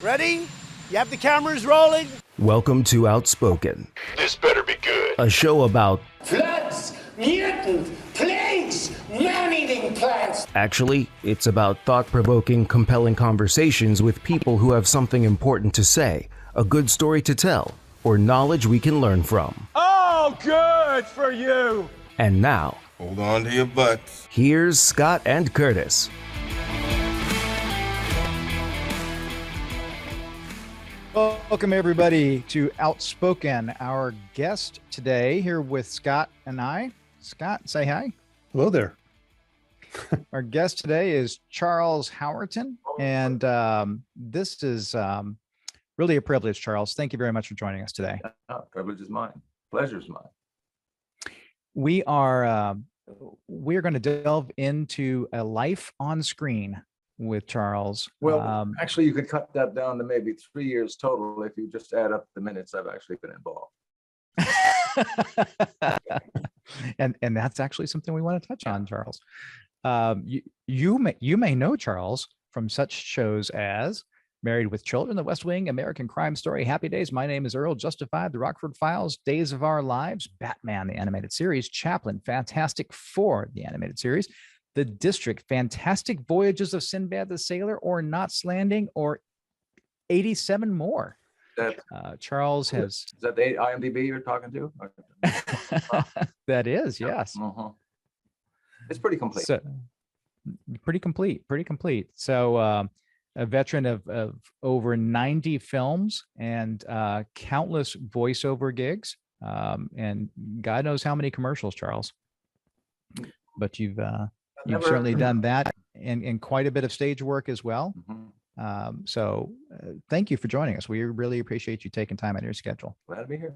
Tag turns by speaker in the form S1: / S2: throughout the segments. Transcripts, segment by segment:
S1: Ready? You have the cameras rolling?
S2: Welcome to Outspoken.
S3: This better be good.
S2: A show about
S4: floods, mutant, plagues, man-eating plants.
S2: Actually, it's about thought-provoking, compelling conversations with people who have something important to say, a good story to tell, or knowledge we can learn from.
S5: Oh, good for you!
S2: And now,
S3: Hold on to your butts.
S2: here's Scott and Curtis.
S6: Welcome, everybody, to Outspoken. Our guest today here with Scott and I. Scott, say hi.
S7: Hello there.
S6: Our guest today is Charles Howerton, and this is really a privilege, Charles. Thank you very much for joining us today.
S5: Privilege is mine. Pleasure is mine.
S6: We are going to delve into a life on screen with Charles.
S5: Well, actually, you could cut that down to maybe 3 years total if you just add up the minutes I've actually been involved.
S6: and that's actually something we want to touch on, Charles. You may know Charles from such shows as Married with Children, The West Wing, American Crime Story, Happy Days, My Name is Earl, Justified, The Rockford Files, Days of Our Lives, Batman, the animated series, Chaplin, Fantastic Four, the animated series, The District, Fantastic Voyages of Sinbad the Sailor, or Knots Landing, or 87 more. Charles has...
S5: Is that the IMDb you're talking to?
S6: That is, yes.
S5: Uh-huh. It's pretty complete.
S6: So, pretty complete. So a veteran of over 90 films and countless voiceover gigs, and God knows how many commercials, Charles. But you've certainly done that, and quite a bit of stage work as well.
S5: Mm-hmm.
S6: So thank you for joining us. We really appreciate you taking time out of your schedule.
S5: Glad to be here.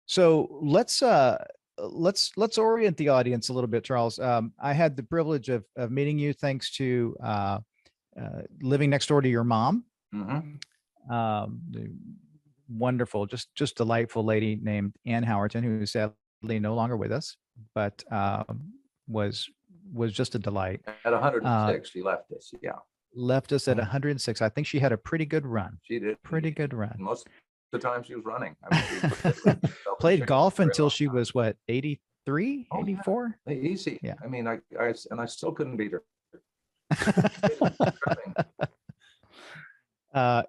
S6: So let's orient the audience a little bit, Charles. I had the privilege of meeting you thanks to living next door to your mom.
S5: Mm-hmm.
S6: The wonderful, just delightful lady named Ann Howerton, who is sadly no longer with us, but was just a delight.
S5: At 106, she left us. Yeah.
S6: Left us at 106. I think she had a pretty good run.
S5: She did.
S6: Pretty good run.
S5: Most of the time she was running. I mean,
S6: Played golf until she was what, 83, 84?
S5: Yeah. Easy.
S6: Yeah.
S5: I mean, I still couldn't beat her.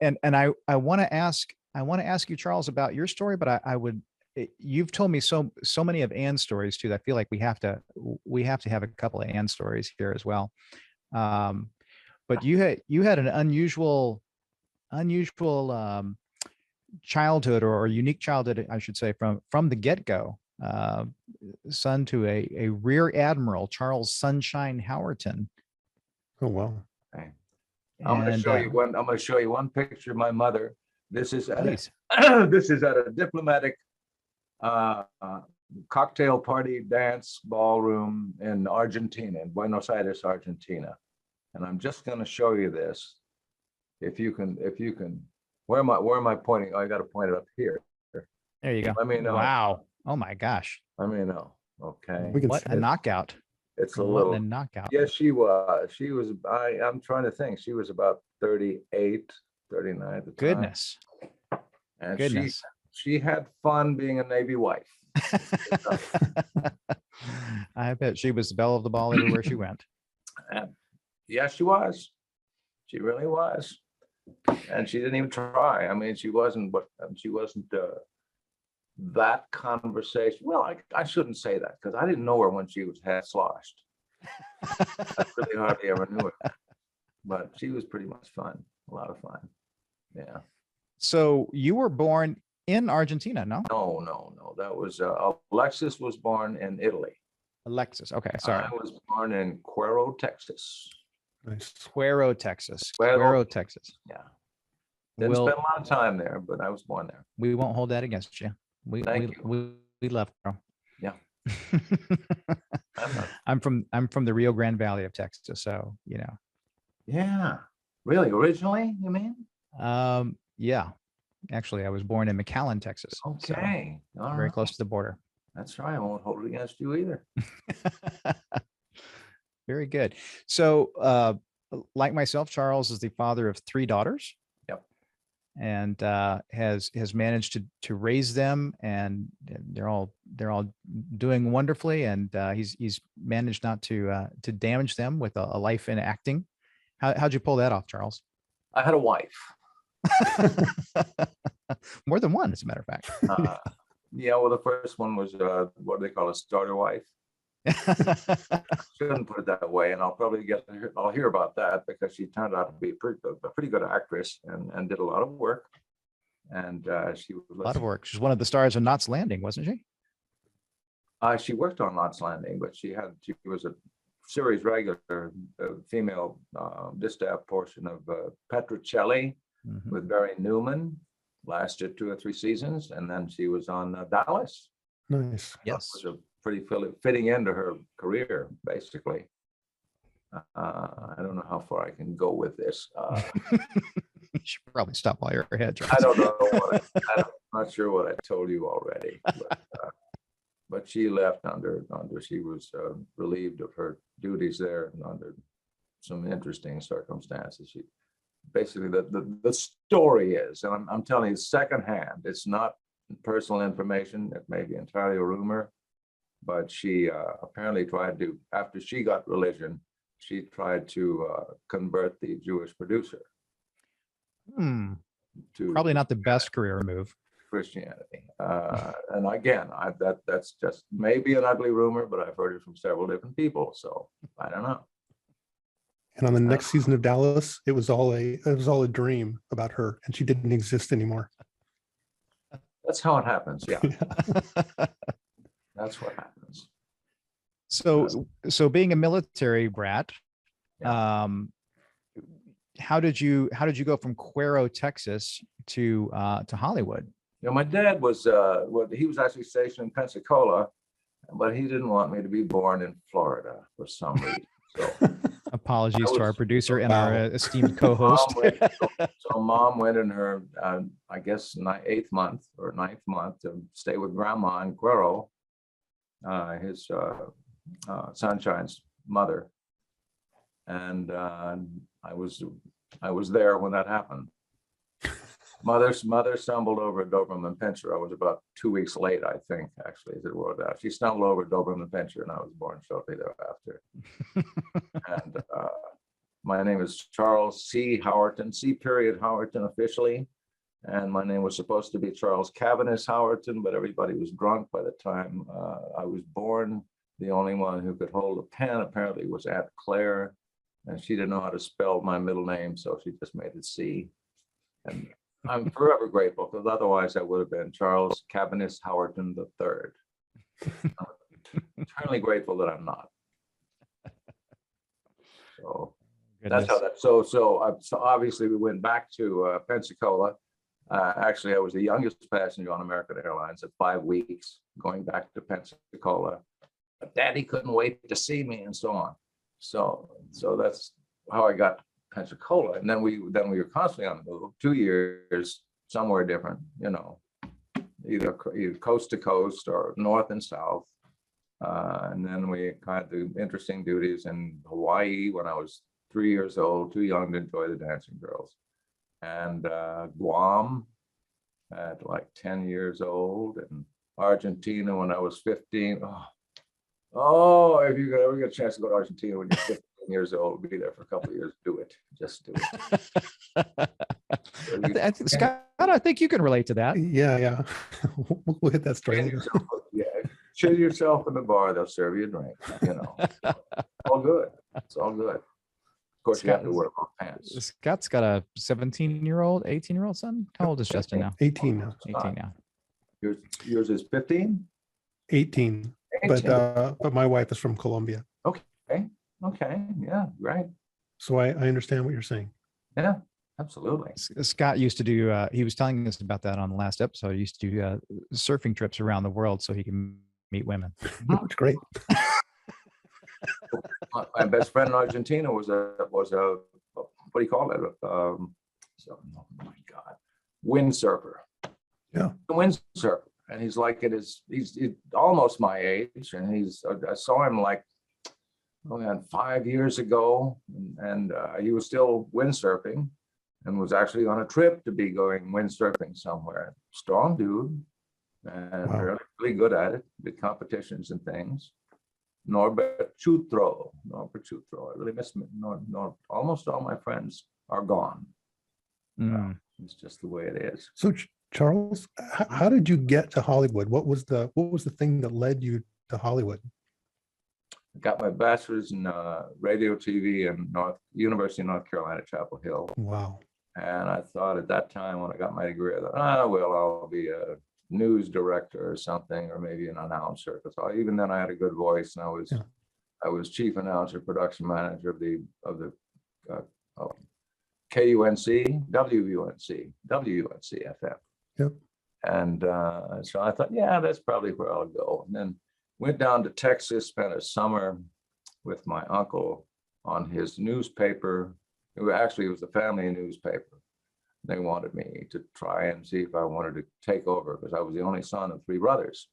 S6: And I want to ask you, Charles, about your story, but you've told me so many of Ann's stories too. I feel like we have to have a couple of Ann stories here as well. But you had an unusual childhood, or unique childhood, I should say, from the get-go. Son to a Rear Admiral, Charles Sunshine Howerton.
S7: Oh, wow.
S5: Okay. I'm going to show you one picture of my mother. This is at a diplomatic cocktail party dance ballroom in Argentina, in Buenos Aires, Argentina. And I'm just going to show you this. If you can, where am I pointing? Oh, I got to point it up here.
S6: There you go.
S5: Let me know.
S6: Wow. Oh my gosh.
S5: Let me know. Okay.
S6: What a knockout.
S5: It's a little
S6: knockout.
S5: Yes, she was. I'm trying to think. She was about 38, 39 at the time.
S6: Goodness.
S5: And
S6: Goodness.
S5: she had fun being a Navy wife.
S6: I bet she was the belle of the ball everywhere she went.
S5: Yes, she was. She really was. And she didn't even try. I mean, she wasn't that conversation. Well, I shouldn't say that, because I didn't know her when she was half sloshed. I really hardly ever knew her. But she was pretty much fun. A lot of fun. Yeah.
S6: So you were born in Argentina, no?
S5: No. That was Alexis was born in Italy.
S6: Alexis. Okay, sorry.
S5: I was born in Cuero, Texas.
S7: Nice.
S6: Cuero, Texas.
S5: Cuero,
S6: Texas.
S5: Yeah. Didn't spend a lot of time there, but I was born there.
S6: We won't hold that against you. We love Cuero.
S5: Yeah.
S6: I'm from the Rio Grande Valley of Texas, so you know.
S5: Yeah. Really? Originally, you mean?
S6: Yeah. Actually, I was born in McAllen, Texas.
S5: Okay.
S6: So very close to the border.
S5: That's right. I won't hold it against you either.
S6: Very good. So like myself, Charles is the father of 3 daughters.
S5: Yep.
S6: And has managed to raise them, and they're all doing wonderfully. And he's managed not to damage them with a life in acting. How'd you pull that off, Charles?
S5: I had a wife.
S6: More than one, as a matter of fact.
S5: Yeah, well, the first one was what do they call a starter wife? Shouldn't put it that way, and I'll hear about that because she turned out to be a pretty good actress and did a lot of work. And she was
S6: a lot of work. She's one of the stars of Knots Landing, wasn't she?
S5: She worked on Knots Landing, but she was a series regular, female distaff portion of Petrocelli with Barry Newman. Lasted 2 or 3 seasons, and then she was on Dallas.
S7: Nice.
S6: Yes.
S5: It was a pretty fitting end to her career, basically. I don't know how far I can go with this.
S6: You should probably stop while you're ahead, Charles.
S5: I don't know. I'm not sure what I told you already. But she left under she was relieved of her duties there and under some interesting circumstances. She basically the story is, and I'm telling you secondhand, it's not personal information. It may be entirely a rumor, but she apparently tried to, after she got religion, she tried to convert the Jewish producer. To
S6: probably not the best career move.
S5: Christianity. And again, that's just maybe an ugly rumor, but I've heard it from several different people, so I don't know.
S7: And on the next season of Dallas, it was all a dream about her, and she didn't exist anymore.
S5: That's how it happens. Yeah. That's what happens.
S6: So being a military brat, how did you go from Cuero, Texas to Hollywood?
S5: My dad was he was actually stationed in Pensacola, but he didn't want me to be born in Florida for some reason. So
S6: apologies to our producer and our esteemed co-host.
S5: So mom went in her, I guess, 8th month or 9th month to stay with grandma in Cuero, his Sunshine's mother. And I was there when that happened. Mother stumbled over a Doberman Pinscher. I was about 2 weeks late, I think, actually, as it worked out. She stumbled over a Doberman Pinscher, and I was born shortly thereafter. And my name is Charles C. Howerton, C. Howerton officially. And my name was supposed to be Charles Cavaness Howerton, but everybody was drunk by the time I was born. The only one who could hold a pen apparently was Aunt Claire, and she didn't know how to spell my middle name, so she just made it C. And I'm forever grateful, because otherwise I would have been Charles Cavaness Howerton III. I'm eternally grateful that I'm not. So that's how that. So obviously we went back to Pensacola. Actually, I was the youngest passenger on American Airlines at 5 weeks, going back to Pensacola. But Daddy couldn't wait to see me, and so on. So that's how I got Pensacola, and then we were constantly on the move. 2 years somewhere different, either coast to coast or north and south. And then we had the interesting duties in Hawaii when I was 3 years old, too young to enjoy the dancing girls, and Guam at like 10 years old, and Argentina when I was 15. Oh, if you ever get a chance to go to Argentina when you're 15 years old, be there for a couple of years, do it. Just do it.
S6: Scott, I think you can relate to that.
S7: Yeah. We'll hit that story.
S5: Chill yourself in the bar, they'll serve you a drink, all good. It's all good. Of course, you have to wear long pants.
S6: Scott's got a 17-year-old, 18-year-old son. How old is Justin now?
S7: 18 now.
S6: 18 now.
S5: Yours is 15?
S7: 18. But my wife is from Colombia.
S5: Okay. Yeah, right.
S7: So I understand what you're saying.
S5: Yeah, absolutely.
S6: Scott used to do, he was telling us about that on the last episode. He used to do surfing trips around the world so he can meet women.
S7: That's great.
S5: My best friend in Argentina was a what do you call it? Oh my God, windsurfer.
S7: Yeah,
S5: a windsurfer, and he's almost my age, and I saw him like and 5 years ago, and he was still windsurfing and was actually on a trip to be going windsurfing somewhere. Strong dude, and
S7: Wow.
S5: really good at it, did competitions and things. Norbert Chutro. I really miss him. Almost all my friends are gone. It's just the way it is.
S7: So Charles, how did you get to Hollywood? What was the thing that led you to Hollywood?
S5: I got my bachelor's in radio, TV, and University of North Carolina, Chapel Hill.
S7: Wow.
S5: And I thought at that time when I got my degree, I thought, well, I'll be a news director or something, or maybe an announcer. Because even then I had a good voice, and I was chief announcer, production manager of the KUNC, WUNC FM.
S7: Yep.
S5: And so I thought, yeah, that's probably where I'll go. And then went down to Texas, spent a summer with my uncle on his newspaper. It was the family newspaper. They wanted me to try and see if I wanted to take over, because I was the only son of three brothers.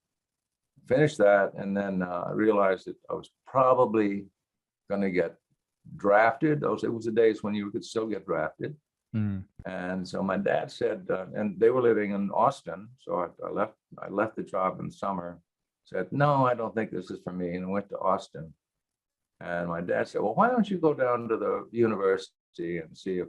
S5: Finished that, and then realized that I was probably going to get drafted. It was the days when you could still get drafted. And so my dad said, and they were living in Austin, so I left the job in summer, said, no, I don't think this is for me, and I went to Austin. And my dad said, well, why don't you go down to the university and see if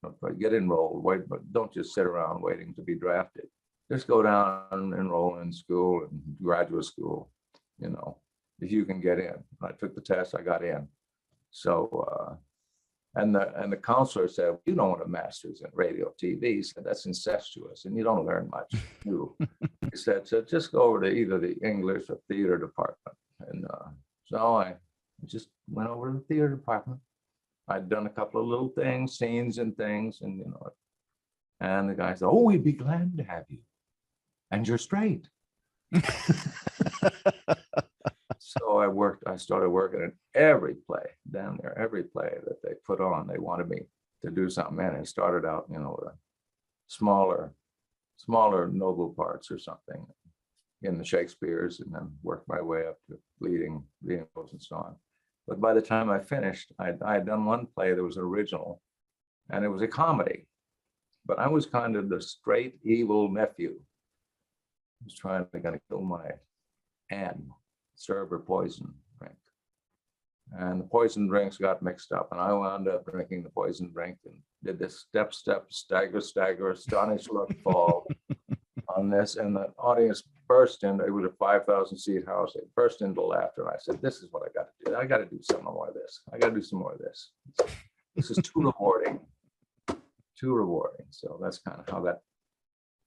S5: I get enrolled, but don't just sit around waiting to be drafted. Just go down and enroll in school and graduate school, if you can get in. I took the test, I got in. So, and the counselor said, you don't want a master's in radio, TV. He said, that's incestuous and you don't learn much. He said, so just go over to either the English or theater department. And so I just went over to the theater department. I'd done a couple of little things, scenes and things, and and the guy said, oh, we'd be glad to have you. And you're straight. So I started working in every play down there, every play that they put on. They wanted me to do something, and it started out, with smaller noble parts or something in the Shakespeare's, and then worked my way up to leading roles and so on. But by the time I finished, I had done one play that was original, and it was a comedy. But I was kind of the straight, evil nephew. I was trying to kill my aunt, serve her poison drink. And the poison drinks got mixed up, and I wound up drinking the poison drink and did this step, stagger, astonish, look, fall on this. And the audience burst in. It was a 5,000 seat house. They burst into laughter. And I said, this is what I got to do. I got to do some more of this. I got to do some more of this. This is too rewarding. Too rewarding. So that's kind of how that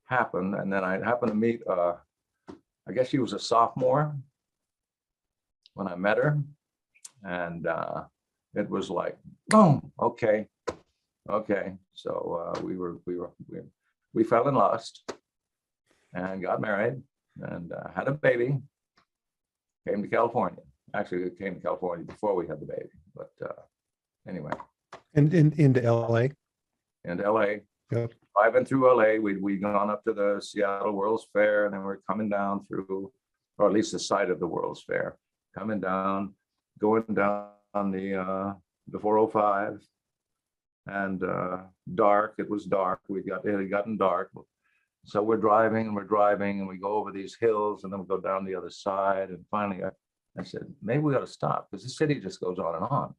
S5: happened. And then I happened to meet, I guess she was a sophomore when I met her. And it was like, boom, okay. So we fell in lust and got married and had a baby. Came to California. Actually, it came to California before we had the baby. But anyway.
S7: And into LA.
S5: Into LA.
S7: Yep.
S5: Driving through LA, we'd gone up to the Seattle World's Fair, and then we're coming down through, or at least the site of the World's Fair, coming down, going down the 405, and dark. It was dark. It had gotten dark. So we're driving, and we go over these hills, and then we go down the other side. And finally, I said, maybe we ought to stop, because the city just goes on and on.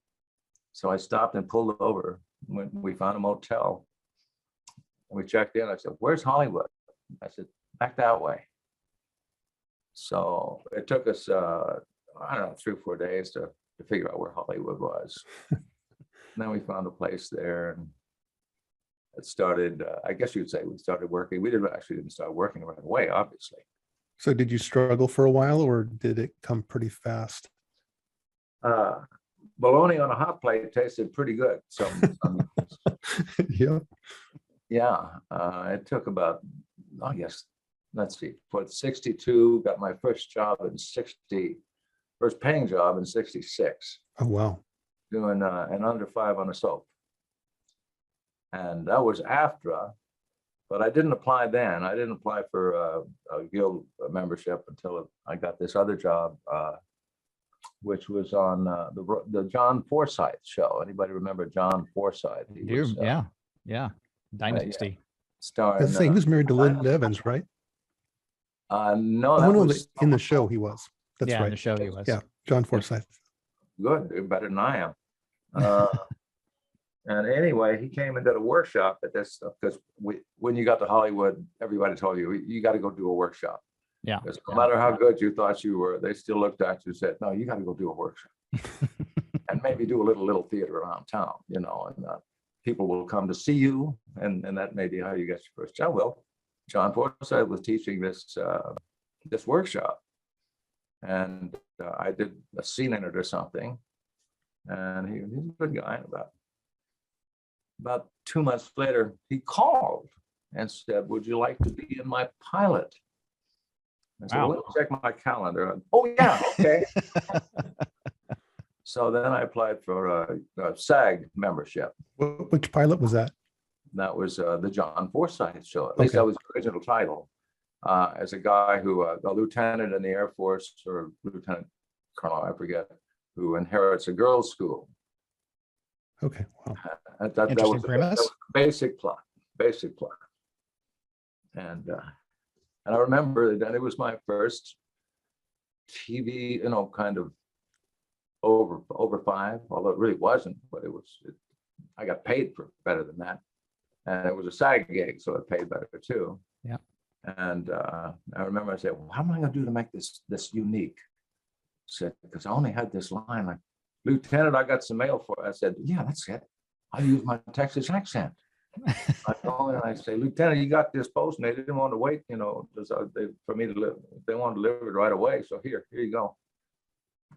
S5: So I stopped and pulled over. We found a motel. We checked in. I said, where's Hollywood? I said, back that way. So it took us, I don't know, 3 or 4 days to figure out where Hollywood was. Then we found a place there, and it started, I guess you'd say we started working. We didn't start working right away, obviously.
S7: So did you struggle for a while, or did it come pretty fast?
S5: Bologna on a hot plate tasted pretty good.
S7: Yeah.
S5: Yeah, it took about, I guess, let's see, for 62, got my first paying job in 66.
S7: Oh, wow.
S5: Doing an under 5 on a soap. And that was AFTRA, but I didn't apply then. I didn't apply for a guild membership until I got this other job which was on the John Forsythe show. Anybody remember John Forsythe? He was,
S6: yeah. Dynasty.
S5: Starring.
S7: He was married to Linda Evans, right?
S5: No,
S7: Oh
S5: that
S7: no,
S5: was
S7: in the show he was. That's
S6: yeah,
S7: right.
S6: in the show he was.
S7: Yeah, John Forsythe.
S5: good. They're better than I am. And anyway, he came and did a workshop at this stuff because when you got to Hollywood, everybody told you got to go do a workshop.
S6: Yeah.
S5: Because no matter how good you thought you were, they still looked at you and said, "No, you got to go do a workshop, and maybe do a little theater around town, you know, and people will come to see you, and that may be how you get your first job." Well, John Forsythe was teaching this workshop, and I did a scene in it or something, and he's a good guy. About 2 months later, he called and said, "Would you like to be in my pilot?" I said,
S6: Wow.
S5: "Well, let me check my calendar." "Oh yeah, okay." So then I applied for a SAG membership.
S7: Which pilot was that?
S5: That was the John Forsythe show. At least that was the original title. As a guy who, a lieutenant in the Air Force, or lieutenant colonel, I forget, who inherits a girls' school.
S7: Okay, wow.
S5: That was
S6: premise.
S5: the basic plot. And I remember that it was my first TV, kind of over five, although it really wasn't, but I got paid for better than that. And it was a SAG gig, so it paid better too.
S6: Yeah.
S5: And I remember I said, "Well, how am I going to do to make this unique?" I said, because I only had this line like, "Lieutenant, I got some mail for it." I said, "Yeah, that's it. I use my Texas accent." I go in and I say, "Lieutenant, you got this post," and they didn't want to wait, for me to live. They wanted to deliver it right away. So here you go.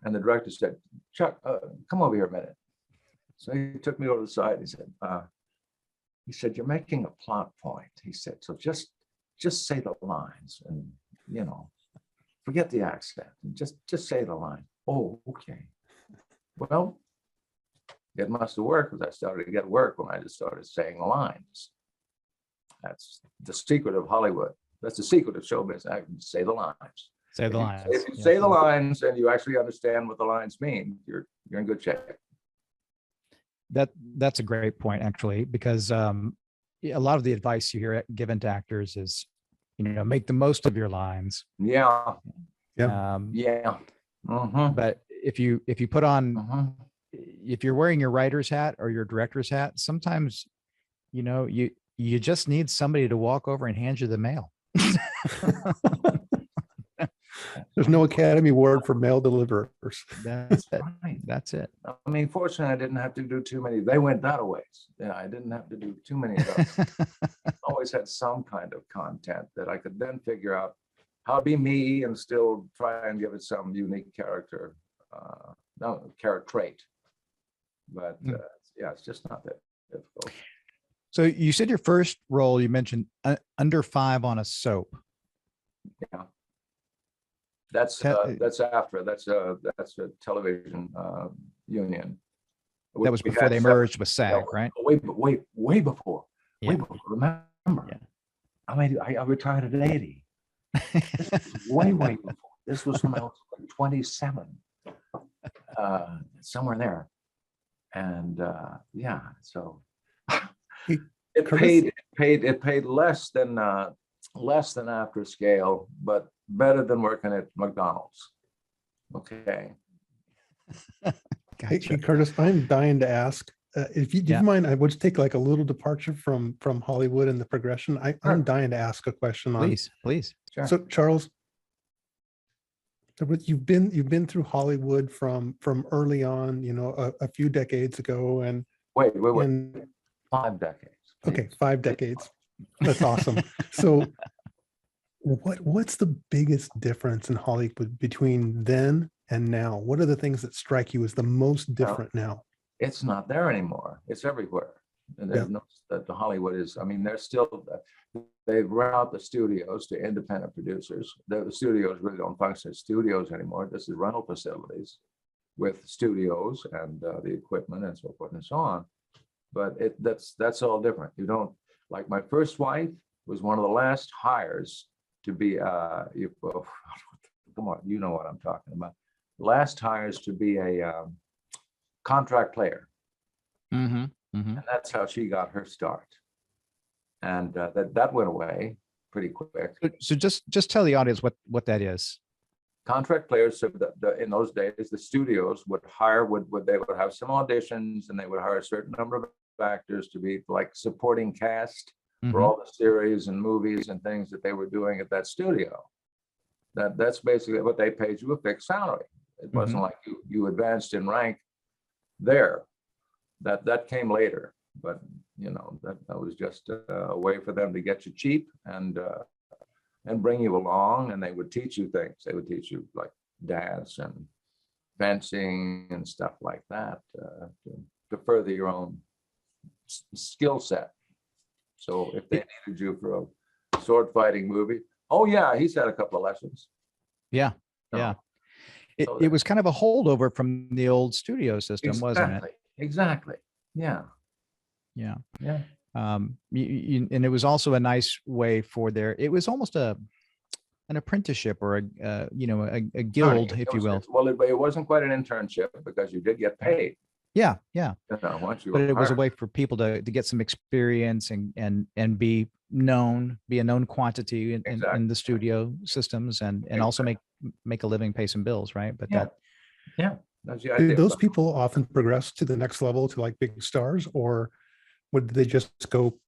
S5: And the director said, "Chuck, come over here a minute." So he took me over to the side. He said, "You're making a plot point." He said, "So just say the lines and, forget the accent and just say the line." "Oh, okay." Well, it must have worked because I started to get work when I just started saying the lines. That's the secret of Hollywood. That's the secret of show business. I can say the lines.
S6: Say the lines.
S5: If you say the lines and you actually understand what the lines mean, you're in good shape.
S6: That's a great point, actually, because a lot of the advice you hear given to actors is, make the most of your lines.
S5: Yeah.
S7: Yeah.
S5: Yeah. Mm-hmm.
S6: But if you put on,
S5: Mm-hmm.
S6: if you're wearing your writer's hat or your director's hat, sometimes, you just need somebody to walk over and hand you the mail.
S7: There's no Academy Award for mail deliverers.
S6: That's it.
S5: Right.
S6: That's it.
S5: I mean, fortunately, I didn't have to do too many. They went that way. Yeah, I didn't have to do too many of those. Always had some kind of content that I could then figure out how to be me and still try and give it some unique character, character trait. But yeah, it's just not that difficult.
S6: So you said your first role, you mentioned under 5 on a soap.
S5: Yeah. That's after that's a television union.
S6: That was
S5: We
S6: before
S5: had
S6: they
S5: seven-
S6: merged with SAG, right?
S5: Way before.
S6: Yeah.
S5: Way before. Remember?
S6: Yeah.
S5: I retired at 80. This was way before. This was when I was like 27, somewhere there. And yeah, so it paid less than after scale, but better than working at McDonald's. Okay.
S7: Hey, Curtis, I'm dying to ask, if you do you mind, I would take like a little departure from Hollywood and the progression. I'm dying to ask a question on.
S6: Please.
S5: Sure.
S7: So Charles, you've been through Hollywood from early on, a few decades ago, and
S5: Wait.
S7: and
S5: 5 decades.
S7: okay, 5 decades. That's awesome. So what's the biggest difference in Hollywood between then and now? What are the things that strike you as the most different now?
S5: It's not there anymore. It's everywhere. And there's no, the Hollywood is, I mean, they've run out the studios to independent producers. The studios really don't function as studios anymore. This is rental facilities with studios and the equipment and so forth and so on. But that's all different. You don't, like my first wife was one of the last hires to be, come on, you know what I'm talking about. last hires to be a contract player.
S6: Mm-hmm.
S5: And that's how she got her start. And that went away pretty quick.
S6: So just tell the audience what that is.
S5: Contract players, so in those days, the studios would hire, they would have some auditions, and they would hire a certain number of actors to be like supporting cast for all the series and movies and things that they were doing at that studio. That's basically what they paid you, a fixed salary. It wasn't like you advanced in rank there. That came later, but you know, that was just a way for them to get you cheap and bring you along, and they would teach you things. They would teach you like dance and fencing and stuff like that to further your own skill set. So if they needed you for a sword fighting movie, oh yeah, he's had a couple of lessons.
S6: Yeah, yeah. It was kind of a holdover from the old studio system, wasn't it?
S5: Exactly. Yeah.
S6: Yeah.
S5: Yeah.
S6: And it was also a nice way for it was almost an apprenticeship or a guild, if you will.
S5: Well, it wasn't quite an internship because you did get paid.
S6: Yeah, yeah.
S5: Once you
S6: but it was a
S5: hired.
S6: way for people to get some experience and be a known quantity in the studio systems and also make a living, pay some bills, right? But
S5: That's the idea.
S7: Do those people often progress to the next level to like big stars, or would they just go,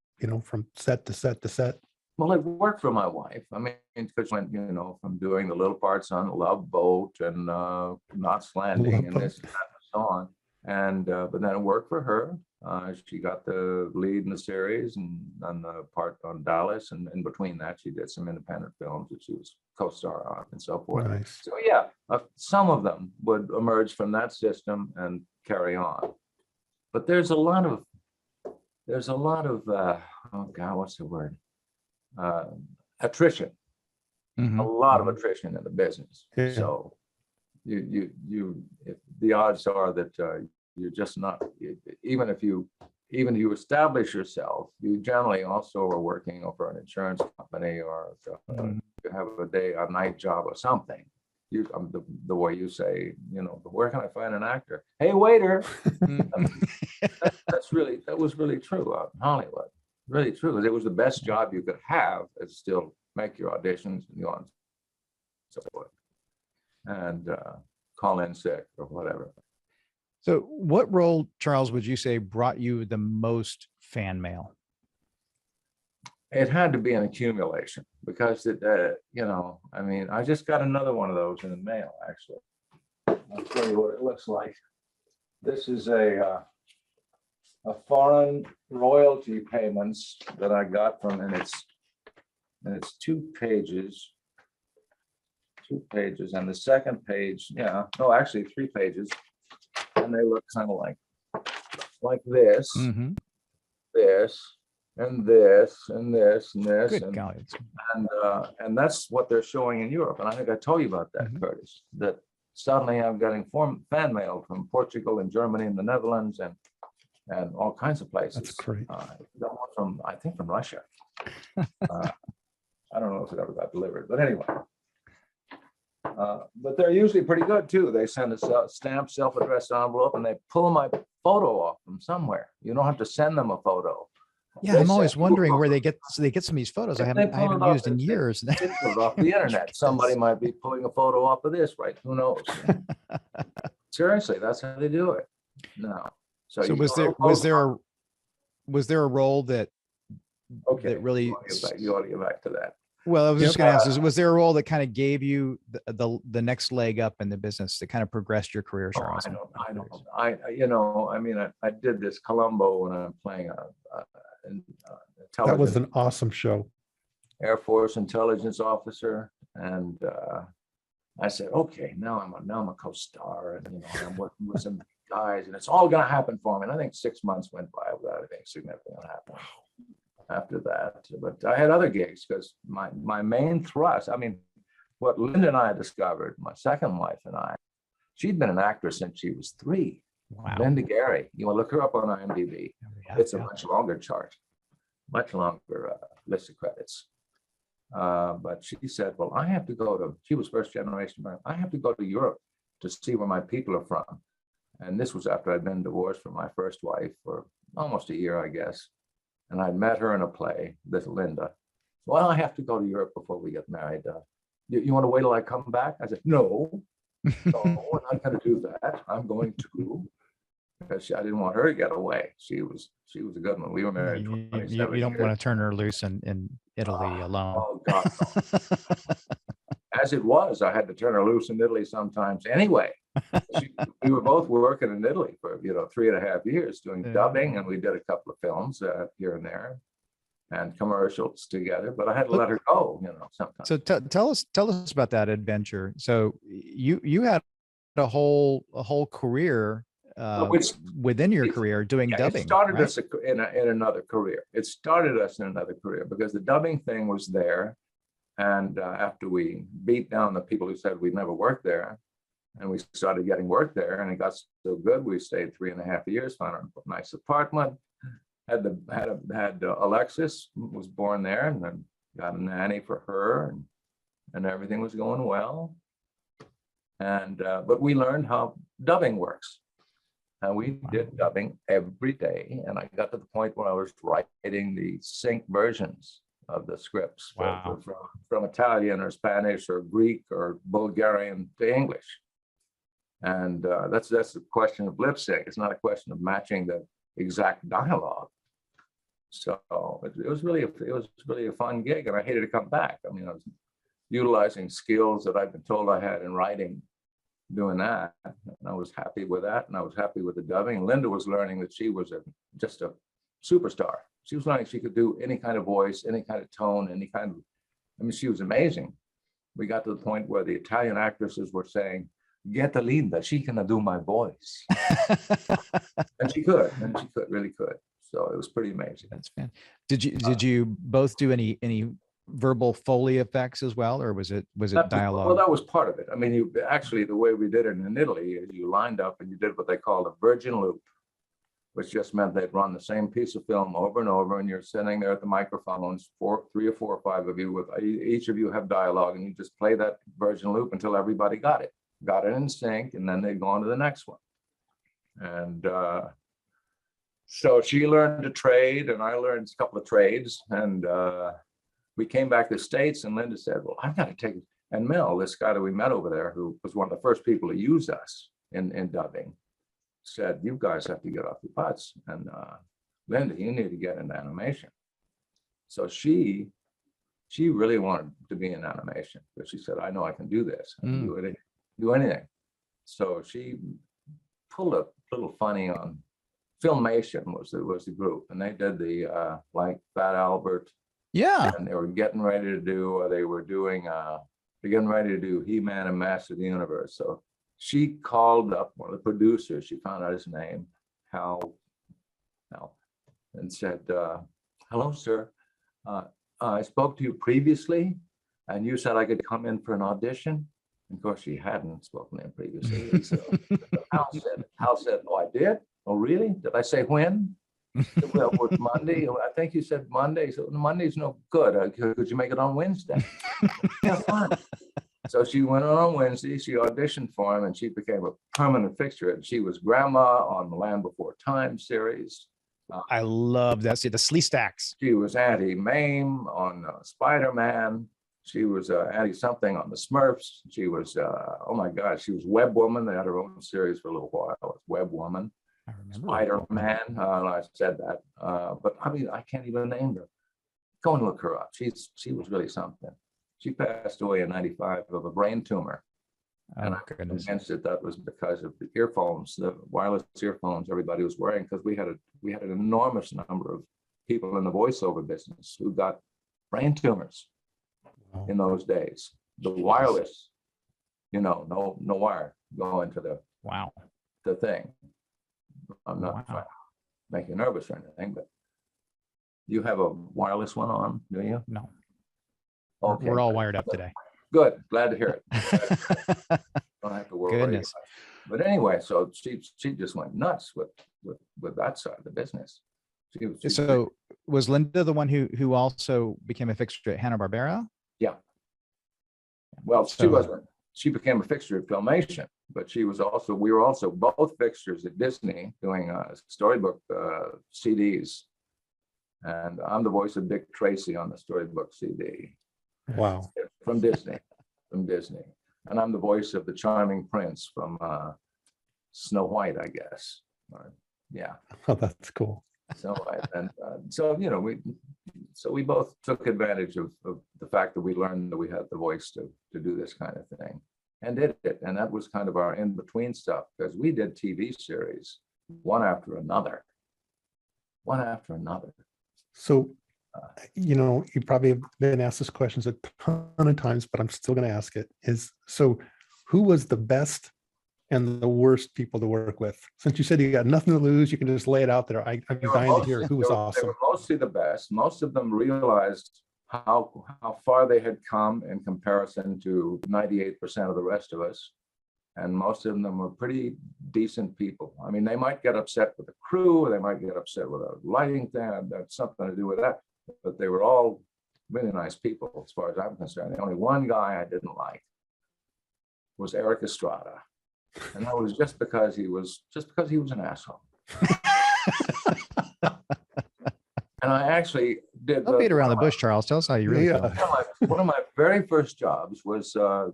S7: from set to set to set?
S5: Well, it worked for my wife. I mean, because went, from doing the little parts on Love Boat and Knots Landing and this and that and so on. And but then it worked for her. She got the lead in the series and on the part on Dallas, and in between that, she did some independent films that she was co-star on and so forth.
S7: Nice.
S5: So yeah, some of them would emerge from that system and carry on. But there's a lot of oh God, what's the word? Attrition. A lot of attrition in the business.
S7: Yeah.
S5: So if the odds are that you're just not, even if you establish yourself, you generally also are working for an insurance company or you have a night job or something. The way you say, where can I find an actor? Hey, waiter. That was really true out in Hollywood. Really true. It was the best job you could have, and still make your auditions and so on, so forth, and call in sick or whatever.
S6: So what role, Charles, would you say brought you the most fan mail?
S5: It had to be an accumulation because I just got another one of those in the mail, actually. I'll tell you what it looks like. This is a foreign royalty payments that I got from, and it's 2 pages. 2 pages, and the second page, actually 3 pages, and they look kind of like this, this, and this, and this, and this,
S6: Good God.
S5: and that's what they're showing in Europe. And I think I told you about that, Curtis, that suddenly I'm getting fan mail from Portugal and Germany and the Netherlands and all kinds of places.
S7: That's great.
S5: I think from Russia. I don't know if it ever got delivered, but anyway. But they're usually pretty good too. They send a stamped self-addressed envelope and they pull my photo off from somewhere. You don't have to send them a photo.
S6: Yeah, I'm always wondering where they get some of these photos I haven't used in years.
S5: They pull it off the internet. Somebody might be pulling a photo off of this, right? Who knows? Seriously, that's how they do it. No.
S6: So was there a role that really
S5: you ought to get back to that.
S6: Well, I was just going to ask, was there a role that kind of gave you the next leg up in the business that kind of progressed your career, Charles?
S5: I did this Columbo when I'm playing a
S7: that was an awesome show.
S5: Air Force intelligence officer, and I said, okay, now I'm a co-star, and I'm working with some guys, and it's all going to happen for me. And I think 6 months went by without anything significant happening after that. But I had other gigs because my main thrust, what Linda and I discovered, my second wife and I, she'd been an actress since she was 3.
S6: Wow.
S5: Linda Gary, you want to look her up on IMDb. It's a much longer chart, much longer list of credits. But she said, well, she was first generation, I have to go to Europe to see where my people are from. And this was after I'd been divorced from my first wife for almost a year, I guess. And I met her in a play, this Linda. Well, I have to go to Europe before we get married. You want to wait till I come back? I said, no, I'm not going to do that. I'm going to, because I didn't want her to get away. She was a good one. We were married.
S6: You don't want to turn her loose in Italy alone.
S5: Oh God. As it was, I had to turn her loose in Italy sometimes anyway. We were both working in Italy for 3.5 years doing dubbing, and we did a couple of films here and there and commercials together, but I had to let her go, sometimes.
S6: So tell us about that adventure. So you had a whole career within your career doing dubbing.
S5: It started
S6: right?
S5: us in another career. It started us in another career because the dubbing thing was there. And after we beat down the people who said we'd never work there, and we started getting work there, and it got so good, we stayed 3.5 years, found a nice apartment, had Alexis was born there, and then got a nanny for her, and everything was going well. And but we learned how dubbing works, and we did dubbing every day. And I got to the point where I was writing the sync versions of the scripts from Italian or Spanish or Greek or Bulgarian to English. And that's a question of lip sync. It's not a question of matching the exact dialogue. So it was really a fun gig, and I hated to come back. I mean, I was utilizing skills that I'd been told I had in writing, doing that, and I was happy with that, and I was happy with the dubbing. Linda was learning that she was just a superstar. She was learning she could do any kind of voice, any kind of tone, any kind of, she was amazing. We got to the point where the Italian actresses were saying, "Get Linda, she can do my voice." and she really could. So it was pretty amazing.
S6: That's fantastic. Did you both do any verbal Foley effects as well, or was it dialogue?
S5: Well, that was part of it. I mean, the way we did it in Italy is you lined up and you did what they called a virgin loop, which just meant they'd run the same piece of film over and over, and you're sitting there at the microphones, 3 or 4 or 5 of you, with each of you have dialogue, and you just play that virgin loop until everybody got it in sync, and then they'd go on to the next one. And so she learned a trade, and I learned a couple of trades, and we came back to the States, and Linda said, "Well, I've got to take it." And Mel, this guy that we met over there, who was one of the first people to use us in dubbing, said, "You guys have to get off your butts, and Linda, you need to get into animation." So she really wanted to be in animation, but she said, "I know I can do this. I can do anything." So she pulled a little funny on Filmation was the group, and they did the like Fat Albert.
S6: Yeah.
S5: And they were getting ready to do. They're getting ready to do He-Man and Master of the Universe. So she called up one of the producers. She found out his name, Hal, and said, "Hello, sir. I spoke to you previously, and you said I could come in for an audition." And of course, she hadn't spoken to him previously. So Hal said, "Oh, I did? Oh, really? Did I say when?" "Well, it was Monday. I think you said Monday." So Monday's no good. Could you make it on Wednesday? "Yeah, fine." So she went on Wednesday. She auditioned for him, and she became a permanent fixture. And she was Grandma on the Land Before Time series.
S6: I love that. See the Slee Stacks.
S5: She was Auntie Mame on Spider-Man. She was Auntie something on the Smurfs. She was, oh my God, she was Web Woman. They had her own series for a little while. It was Web Woman.
S6: I remember.
S5: Spider-Man. I said that, but I mean, I can't even name her. Go and look her up. She was really something. She passed away in '95 of a brain tumor. And I'm convinced that was because of the earphones, the wireless earphones everybody was wearing, because we had an enormous number of people in the voiceover business who got brain tumors in those days. The wireless, no wire going to the thing. I'm not trying to make you nervous or anything, but you have a wireless one on, do you?
S6: No.
S5: Okay.
S6: We're all wired up today.
S5: Good. Glad to hear it. Don't have to worry.
S6: Goodness.
S5: But anyway, so she just went nuts with that side of the business.
S6: So was Linda the one who also became a fixture at Hanna-Barbera?
S5: Yeah. Well, she became a fixture at Filmation, but we were also both fixtures at Disney doing storybook CDs. And I'm the voice of Dick Tracy on the storybook CD.
S7: Wow.
S5: From Disney. And I'm the voice of the charming prince from Snow White, I guess. Yeah.
S7: Oh, that's cool.
S5: So we both took advantage of the fact that we learned that we had the voice to do this kind of thing, and did it. And that was kind of our in-between stuff, because we did TV series one after another.
S7: So, you probably have been asked this questions a ton of times, but I'm still going to ask it. Who was the best and the worst people to work with? Since you said you got nothing to lose, you can just lay it out there. I'm dying to hear who was awesome.
S5: They were mostly the best. Most of them realized how far they had come in comparison to 98% of the rest of us. And most of them were pretty decent people. I mean, they might get upset with the crew, or they might get upset with a lighting thing. That's something to do with that. But they were all really nice people, as far as I'm concerned. The only one guy I didn't like was Eric Estrada. And that was just because he was an asshole. And I actually did.
S6: Don't beat around the bush, Charles. Tell us how you really feel.
S5: One of my very first jobs was I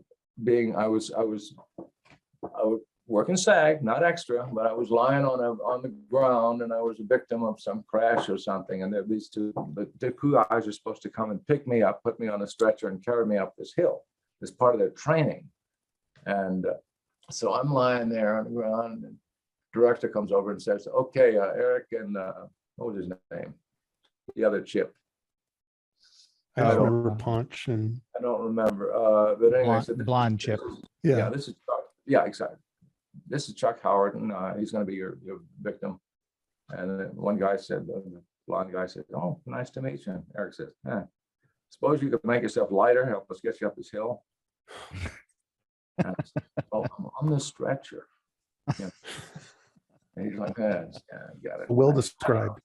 S5: was working SAG, not extra, but I was lying on the ground, and I was a victim of some crash or something. And these two, the crew guys are supposed to come and pick me up, put me on a stretcher, and carry me up this hill as part of their training. And so I'm lying there on the ground, and the director comes over and says, "Okay, Eric," and what was his name? The other Chip.
S7: I don't remember Punch, and
S5: I don't remember. But anyway,
S6: blonde Chip.
S5: Yeah, this is Chuck. Yeah, exactly. This is Chuck Howerton. He's going to be your victim. And then one guy said, the blonde guy said, "Oh, nice to meet you." And Eric says, "Suppose you could make yourself lighter, help us get you up this hill." And I said, "Oh, I'm on the stretcher." Yeah. And he's like, "Yeah, got it."
S7: well described.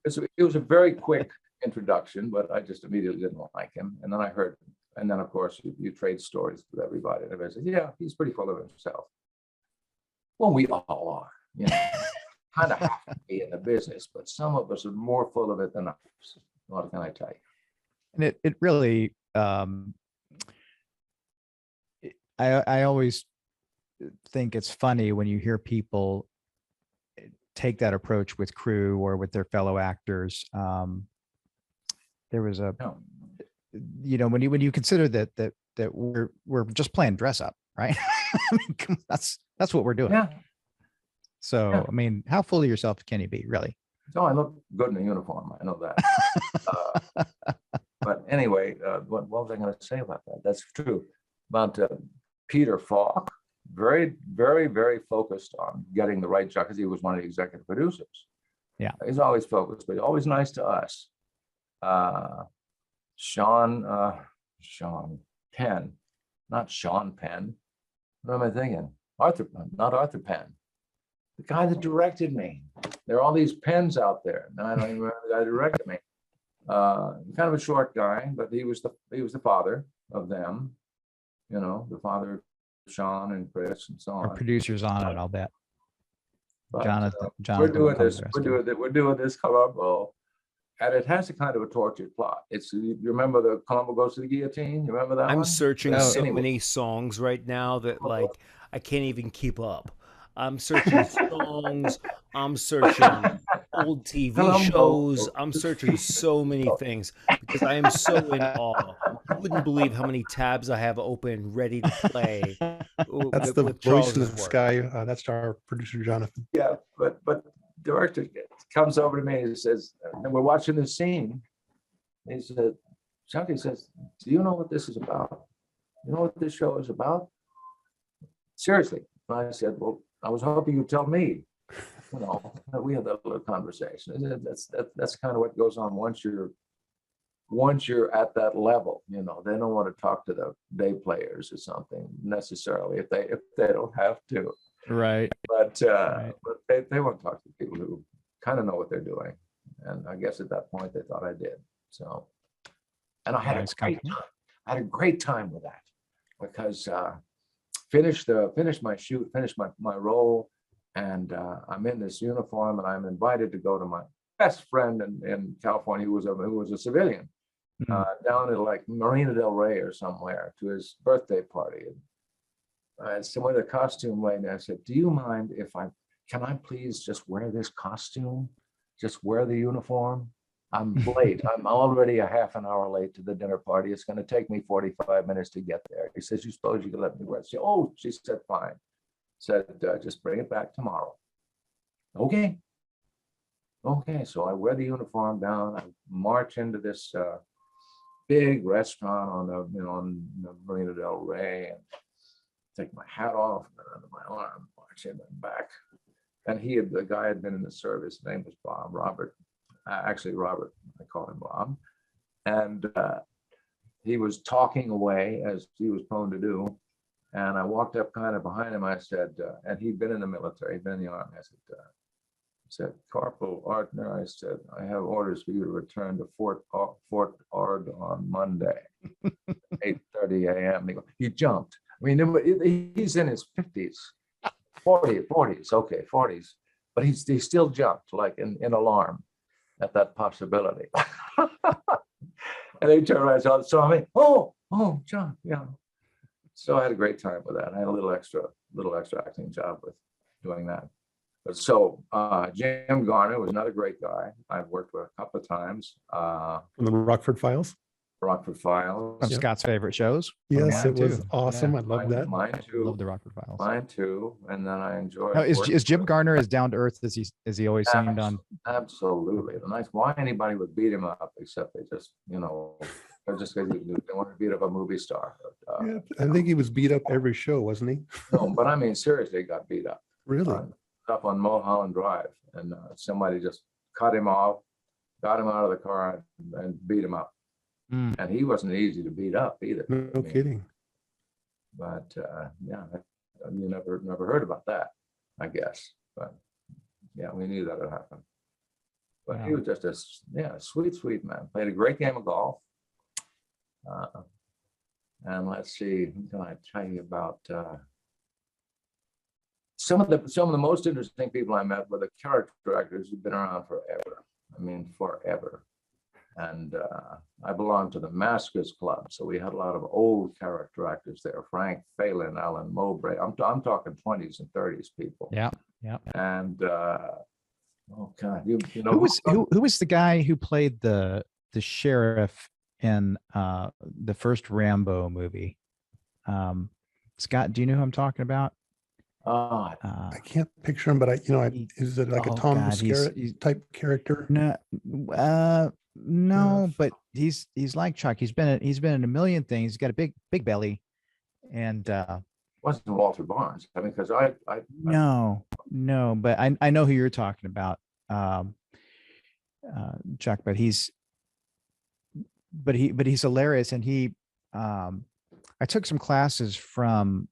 S5: It was a very quick introduction, but I just immediately didn't like him. And then I heard, and then of course you trade stories with everybody. And everybody says, "Yeah, he's pretty full of himself." Well, we all are, kind of have to be in the business, but some of us are more full of it than others. What can I tell you?
S6: And it really, I always think it's funny when you hear people take that approach with crew or with their fellow actors. There was when you consider that we're just playing dress up, right? I mean, that's what we're doing.
S5: Yeah.
S6: So, yeah. I mean, how full of yourself can you be, really?
S5: Oh, I look good in a uniform. I know that. But anyway, what was I going to say about that? That's true. About Peter Falk, very, very, very focused on getting the right job, because he was one of the executive producers.
S6: Yeah.
S5: He's always focused, but always nice to us. Sean Penn, not Sean Penn. What am I thinking? Not Arthur Penn. The guy that directed me. There are all these Penns out there. Now I don't even remember the guy that directed me. Kind of a short guy, but he was the father of them. The father of Sean and Chris and so on.
S6: Our producers on it, I'll bet.
S5: But,
S6: Jonathan.
S5: We're doing this. We're doing this Columbo, and it has a kind of a tortured plot. You remember the Columbo Goes to the Guillotine? You remember that?
S2: I'm
S5: one?
S2: searching many songs right now that I can't even keep up. I'm searching songs. I'm searching old TV shows. I'm searching so many things because I am so in awe. You wouldn't believe how many tabs I have open, ready to play.
S7: That's the voice in the sky. That's our producer, Jonathan.
S5: Yeah, but the director comes over to me and says, and we're watching this scene. He said, Chucky says, "Do you know what this is about? You know what this show is about?" Seriously. And I said, "Well, I was hoping you'd tell me." We had that little conversation. That's kind of what goes on once you're at that level. They don't want to talk to the day players or something necessarily if they don't have to.
S6: Right.
S5: But they won't talk to people who kind of know what they're doing. And I guess at that point they thought I did. So, and I had a great time with that because finished my shoot, finished my role, and I'm in this uniform, and I'm invited to go to my best friend in California, who was a civilian, down at like Marina Del Rey or somewhere, to his birthday party. And so one of the costume lady, I said, "Do you mind if can I please just wear this costume? Just wear the uniform? I'm late. I'm already a half an hour late to the dinner party. It's going to take me 45 minutes to get there." He says, "You suppose you could let me wear it?" She said, "Fine." Said, "Just bring it back tomorrow." Okay. So I wear the uniform down. I march into this big restaurant on the Marina Del Rey, and take my hat off and under my arm, march in and back. And the guy had been in the service. His name was Robert. Actually, Robert, I call him Bob. And he was talking away, as he was prone to do. And I walked up kind of behind him. I said, and he'd been in the military, he'd been in the army. I said, "Corporal Artner," I said, "I have orders for you to return to Fort Ord on Monday, 8:30 a.m. He jumped. I mean, he's in his 50s, 40s, okay, 40s. But he still jumped, like in alarm at that possibility. And they turned around and saw me. Oh, John, yeah. So I had a great time with that. I had a little extra acting job with doing that. But so Jim Garner was another great guy I've worked with a couple of times.
S7: From the Rockford Files.
S5: Rockford Files.
S6: One of Scott's favorite shows.
S7: Yes,
S6: Mine
S7: it was
S6: too.
S7: awesome. I love that.
S5: Mine too.
S6: Love the Rockford Files.
S5: Mine too. And then I enjoyed.
S6: Now, is Jim Garner as down to earth as he always seemed on?
S5: Absolutely. Why anybody would beat him up, except they just, or just because they want to beat up a movie star.
S7: Yeah, I think he was beat up every show, wasn't he?
S5: No, but I mean, seriously, he got beat up.
S7: Really?
S5: Up on Mulholland Drive, and somebody just cut him off, got him out of the car, and beat him up. And he wasn't easy to beat up either.
S7: No kidding.
S5: But yeah, you never heard about that, I guess. But yeah, we knew that would happen. But he was just a sweet man. Played a great game of golf. And let's see, what can I tell you about? Some of the most interesting people I met were the character actors who've been around forever. I mean, forever. And I belonged to the Maskers Club, so we had a lot of old character actors there. Frank Phelan, Alan Mowbray. I'm talking 20s and 30s people.
S6: Yeah.
S5: And oh God, you know
S6: who was the guy who played the sheriff in the first Rambo movie? Scott, do you know who I'm talking about?
S7: I can't picture him, but is it like a Tom Skerritt type character?
S6: No, but he's like Chuck. He's been in a million things. He's got a big belly, and
S5: wasn't Walter Barnes. I mean, because I
S6: no, but I know who you're talking about, Chuck. But he's hilarious, and I took some classes from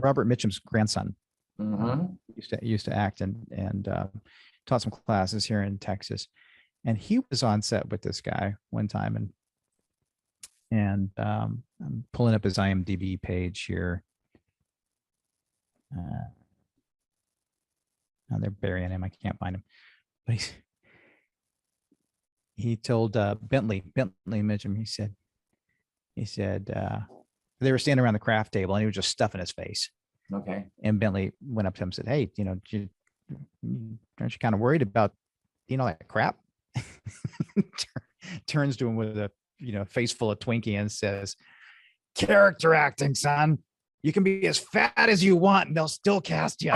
S6: Robert Mitchum's grandson. Used to act and taught some classes here in Texas, and he was on set with this guy one time, and I'm pulling up his IMDb page here. Now they're burying him. I can't find him, but he told Bentley Mitchum. He said they were standing around the craft table, and he was just stuffing his face.
S5: Okay.
S6: And Bentley went up to him and said, "Hey, aren't you kind of worried about, that crap?" Turns to him with a, face full of Twinkie and says, "Character acting, son. You can be as fat as you want, and they'll still cast you."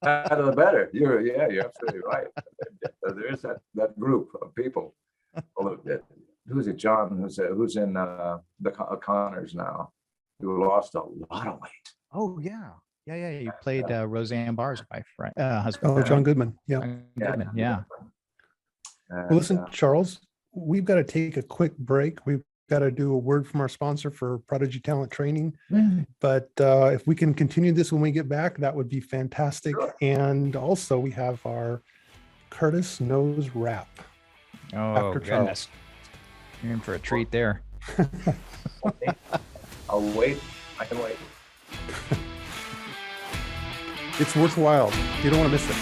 S5: Out of the better. You're absolutely right. There is that group of people. Who's it? John, who's in the Connors now, who lost a lot of weight.
S6: Oh yeah. He played Roseanne Barr's wife, right? Husband.
S7: Oh, John Goodman. Yeah.
S6: Goodman, yeah.
S7: Well, listen, Charles, we've got to take a quick break. We've got to do a word from our sponsor for Prodigy Talent Training. But if we can continue this when we get back, that would be fantastic. Sure. And also, we have our Curtis Knows Rap.
S6: Oh, goodness. You're in for a treat there.
S5: I'll wait. I can wait.
S7: It's worthwhile. You don't want to miss it.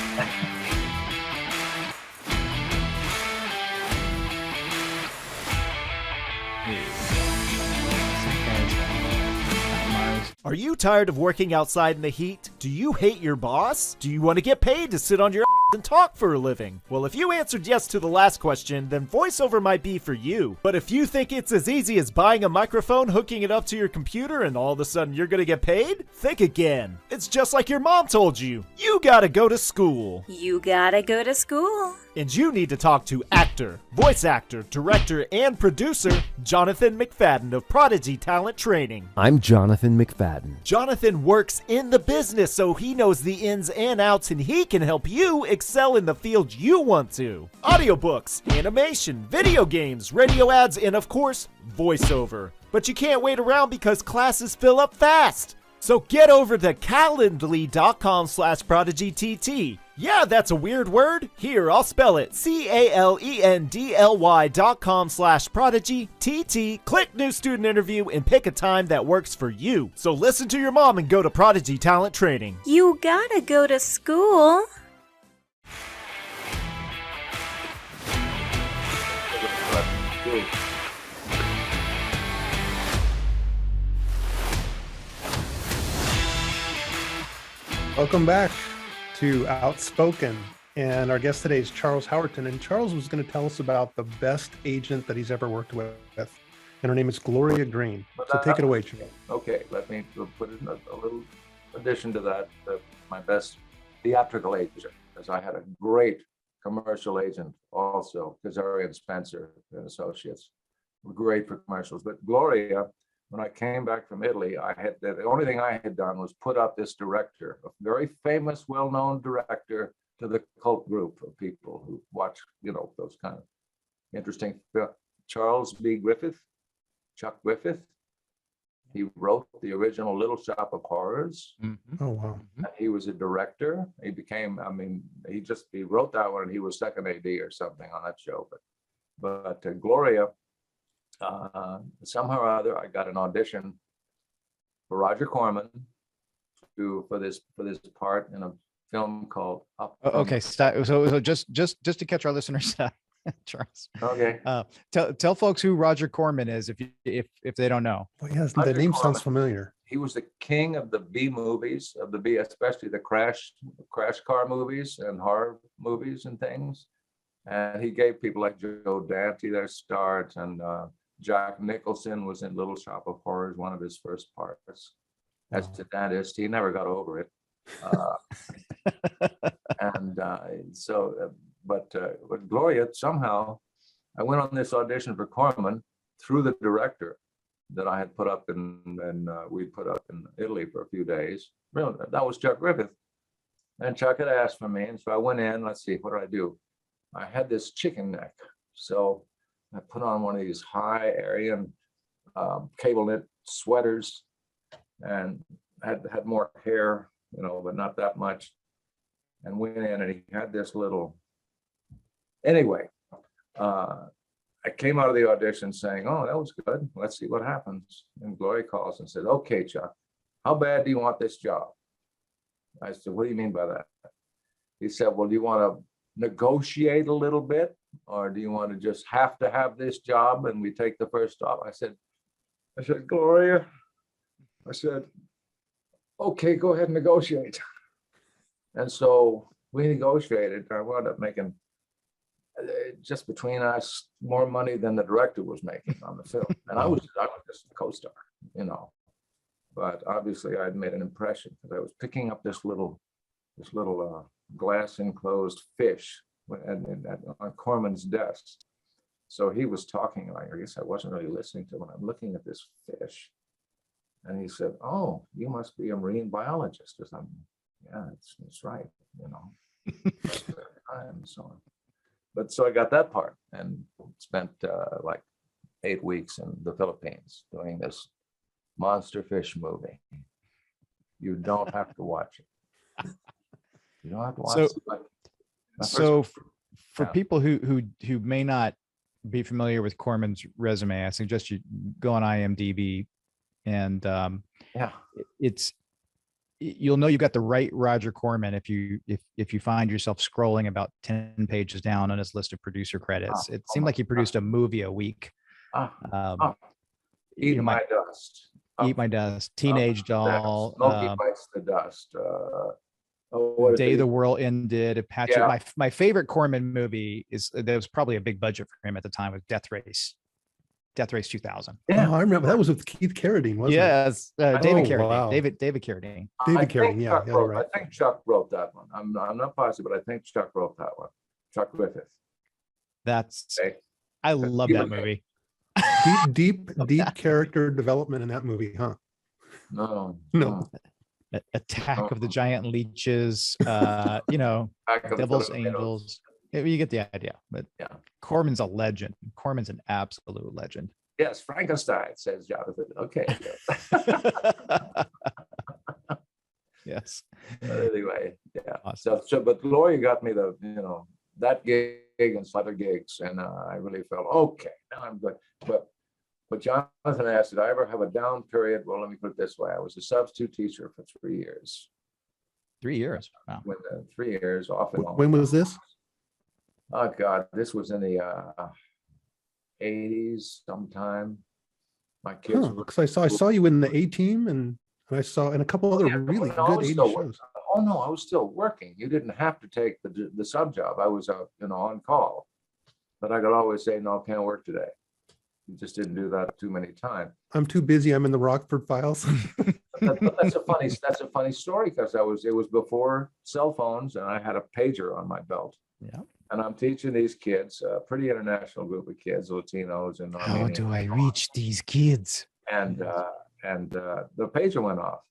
S1: Are you tired of working outside in the heat? Do you hate your boss? Do you want to get paid to sit on your ass and talk for a living? Well, if you answered yes to the last question, then voiceover might be for you. But if you think it's as easy as buying a microphone, hooking it up to your computer, and all of a sudden you're gonna get paid, think again. It's just like your mom told you. You gotta go to school.
S8: You gotta go to school.
S1: And you need to talk to actor, voice actor, director, and producer Jonathan McFadden of Prodigy Talent Training.
S2: I'm Jonathan McFadden.
S1: Jonathan works in the business, so he knows the ins and outs, and he can help you excel in the field you want to. Audiobooks, animation, video games, radio ads, and of course, voiceover. But you can't wait around because classes fill up fast. So get over to calendly.com/prodigytt. Yeah, that's a weird word. Here, I'll spell it. calendly.com/prodigytt. Click new student interview and pick a time that works for you. So listen to your mom and go to Prodigy Talent Training.
S8: You gotta go to school.
S7: Welcome back to Outspoken. And our guest today is Charles Howerton. And Charles was going to tell us about the best agent that he's ever worked with. And her name is Gloria Green. So take it away, Charles.
S5: Okay, let me put in a little addition to that. My best theatrical agent, because I had a great commercial agent also, Kazarian Spencer and Associates. Great for commercials. But Gloria, when I came back from Italy, the only thing I had done was put up this director, a very famous, well-known director to the cult group of people who watch, those kind of interesting. Charles B. Griffith, Chuck Griffith. He wrote the original Little Shop of Horrors.
S6: Mm-hmm.
S7: Oh, wow.
S5: He was a director. He became, he wrote that one and he was second AD or something on that show. But Gloria, somehow or other, I got an audition for Roger Corman for this part in a film called Up.
S6: Okay, stop. So just to catch our listeners up, Charles.
S5: Okay.
S6: Tell folks who Roger Corman is if they don't know.
S7: Well, yes, the
S5: Roger
S7: name
S5: Corman.
S7: sounds familiar.
S5: He was the king of the B movies, especially the crash car movies and horror movies and things. And he gave people like Joe Dante their start, and Jack Nicholson was in Little Shop of Horrors, one of his first parts. As the dentist, he never got over it. But Gloria, somehow, I went on this audition for Corman through the director that I had put up we put up in Italy for a few days. Really, that was Chuck Griffith. And Chuck had asked for me, and so I went in. Let's see, what did I do? I had this chicken neck, so I put on one of these high Aryan cable knit sweaters, and had more hair, but not that much. And went in, and he had this little. Anyway, I came out of the audition saying, "Oh, that was good. Let's see what happens." And Gloria calls and says, "Okay, Chuck, how bad do you want this job?" I said, "What do you mean by that?" He said, "Well, do you want to negotiate a little bit, or do you want to just have to have this job and we take the first job?" I said, "Gloria," I said, "Okay, go ahead and negotiate." And so we negotiated. I wound up making, just between us, more money than the director was making on the film. And I was just a co-star, But obviously I'd made an impression because I was picking up this little glass enclosed fish on Corman's desk. So he was talking, and I guess I wasn't really listening to him. I'm looking at this fish, and he said, "Oh, you must be a marine biologist or something." Yeah, that's right, and so on. But so I got that part and spent like 8 weeks in the Philippines doing this monster fish movie. You don't have to watch it. You don't have to watch it.
S6: So for
S5: Yeah.
S6: people who may not be familiar with Corman's resume, I suggest you go on IMDb and
S5: Yeah.
S6: it's you'll know you got the right Roger Corman if you find yourself scrolling about 10 pages down on his list of producer credits. It seemed like he produced a movie a week.
S5: Eat My Dust.
S6: Eat My Dust, Teenage Doll,
S5: Smokey Bites the Dust.
S6: Day the World Ended, Apache.
S5: Yeah.
S6: My favorite Corman movie is, there was probably a big budget for him at the time, with Death Race 2000.
S5: Yeah.
S7: Oh, I remember that was with Keith Carradine, wasn't it?
S6: Yes, David Carradine.
S7: Wow.
S6: David Carradine.
S7: David Carradine, yeah,
S5: Chuck
S7: you're
S5: wrote,
S7: right.
S5: I think Chuck wrote that one. I'm not positive, but I think Chuck wrote that one. Chuck Griffith.
S6: That's
S5: Okay.
S6: I love that movie.
S7: Deep character development in that movie, huh?
S5: No.
S6: Attack of the Giant Leeches,
S5: Back of the
S6: Devil's
S5: Filipinos.
S6: Angels. You get the idea. But
S5: Yeah.
S6: Corman's a legend. Corman's an absolute legend.
S5: Yes, Frankenstein, says Jonathan. Okay.
S6: Yes.
S5: But anyway, yeah.
S6: Awesome.
S5: So, but Gloria got me that gig and some other gigs, and I really felt okay. Now I'm good. But Jonathan asked, did I ever have a down period? Well, let me put it this way: I was a substitute teacher for 3 years.
S6: 3 years. Wow.
S5: 3 years off and on.
S7: When was this?
S5: Oh God, this was in the 80s sometime. My kids
S7: Huh, because I saw you in the A Team, and I saw in a couple other really
S5: no, I
S7: good
S5: was
S7: 80s
S5: still
S7: shows.
S5: Oh no, I was still working. You didn't have to take the sub job. I was on call, but I could always say no, can't work today. You just didn't do that too many times.
S7: I'm too busy. I'm in the Rockford Files.
S5: But that's a funny story, because it was before cell phones, and I had a pager on my belt.
S6: Yeah.
S5: And I'm teaching these kids, a pretty international group of kids, Latinos and
S6: How
S5: Armenians.
S6: do I reach these kids?
S5: And the pager went off,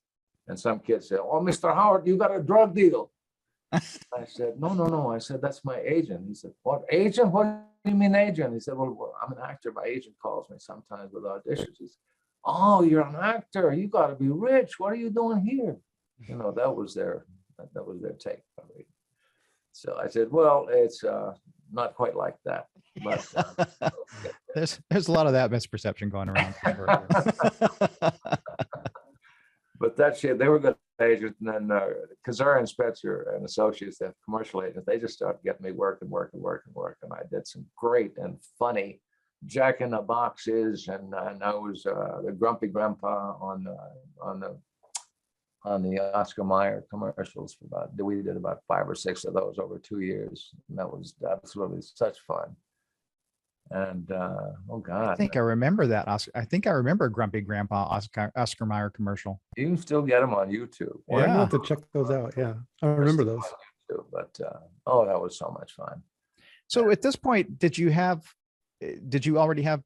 S5: and some kid said, "Oh, Mr. Howard, you got a drug deal." I said, No. I said, "That's my agent." He said, "What agent? What do you mean agent?" He said, "Well, I'm an actor. My agent calls me sometimes with auditions." He said, "Oh, you're an actor. You got to be rich. What are you doing here?" That was their take of it. So I said, "Well, it's not quite like that." But
S6: There's a lot of that misperception going around.
S5: But that shit, they were good agents. And then Kazar and Spencer and Associates, the commercial agents, they just started getting me work. And I did some great and funny Jack in the Boxes, and I was the grumpy grandpa on the Oscar Mayer commercials. We did about 5 or 6 of those over 2 years, and that was really such fun. And oh God,
S6: I think I remember that. I think I remember Grumpy Grandpa Oscar Mayer commercial.
S5: you can still get them on YouTube.
S7: I'm gonna have to check those out. Yeah, I remember those.
S5: But that was so much fun.
S6: So at this point, did you already have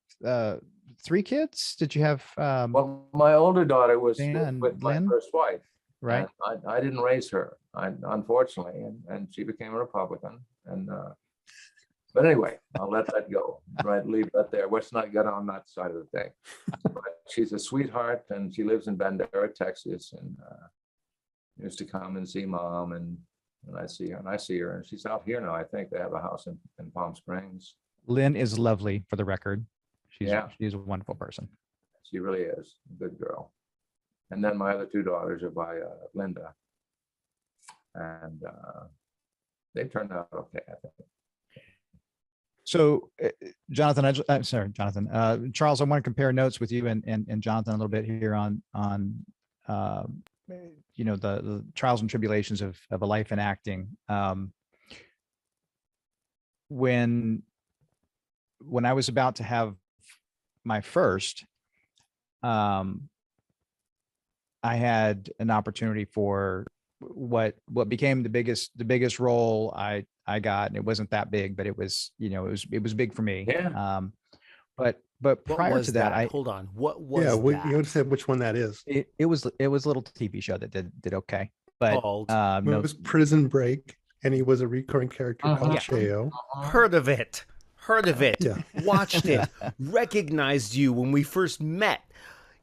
S6: 3 kids? Did you have
S5: Well, my older daughter was
S6: Dana
S5: with
S6: and
S5: my
S6: Lynn?
S5: first wife.
S6: right?
S5: And I didn't raise her, unfortunately, and she became a Republican. And but anyway, I'll let that go. Right, leave that there. Let's not get on that side of the thing. But she's a sweetheart, and she lives in Bandera, Texas, and used to come and see Mom, and I see her, and she's out here now. I think they have a house in Palm Springs.
S6: Lynn is lovely, for the record. She's
S5: Yeah.
S6: a wonderful person.
S5: She really is a good girl. And then my other 2 daughters are by Linda, and they turned out okay, I think.
S6: So, Jonathan, I'm sorry, Jonathan. Charles, I want to compare notes with you and Jonathan a little bit here on the trials and tribulations of a life in acting. When I was about to have my first, I had an opportunity for what became the biggest role I got, and it wasn't that big, but it was big for me.
S5: Yeah.
S6: But prior to that,
S2: hold on. What was that?
S7: You said which one that is.
S6: it was a little TV show that did okay, but
S2: Called?
S7: It
S6: no,
S7: was Prison Break, and he was a recurring character called
S2: Yeah.
S7: Cheo.
S2: Heard of it.
S7: Yeah.
S2: Watched it. Recognized you when we first met.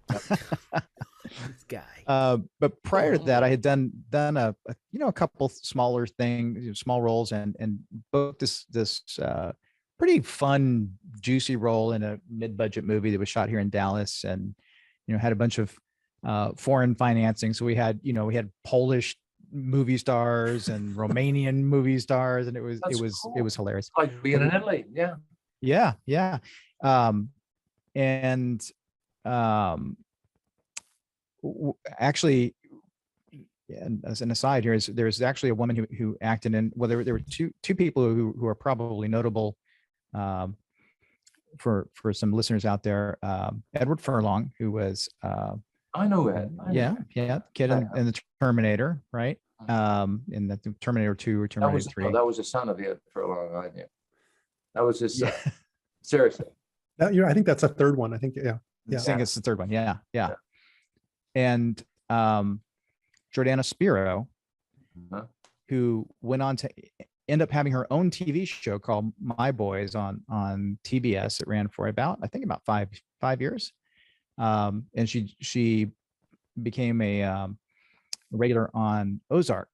S2: This guy.
S6: But prior to that, I had done a couple smaller things, small roles, and booked this pretty fun, juicy role in a mid-budget movie that was shot here in Dallas, and had a bunch of foreign financing. So we had Polish movie stars and Romanian movie stars, and it was hilarious.
S5: Like being in Italy. Yeah.
S6: Yeah, yeah. And actually, and as an aside here, there's actually a woman who acted in, well, there were two people who are probably notable for some listeners out there. Edward Furlong, who was
S5: I know Ed.
S6: Kid in the Terminator, right? In the Terminator 2 or Terminator 3.
S5: That was the son of Ed Furlong. I knew. That was his son. Seriously.
S7: I think that's a third one. I think, yeah.
S6: I think it's the third one. Yeah. And Jordana Spiro, who went on to end up having her own TV show called My Boys on TBS. It ran for about 5 years. And she became a regular on Ozark,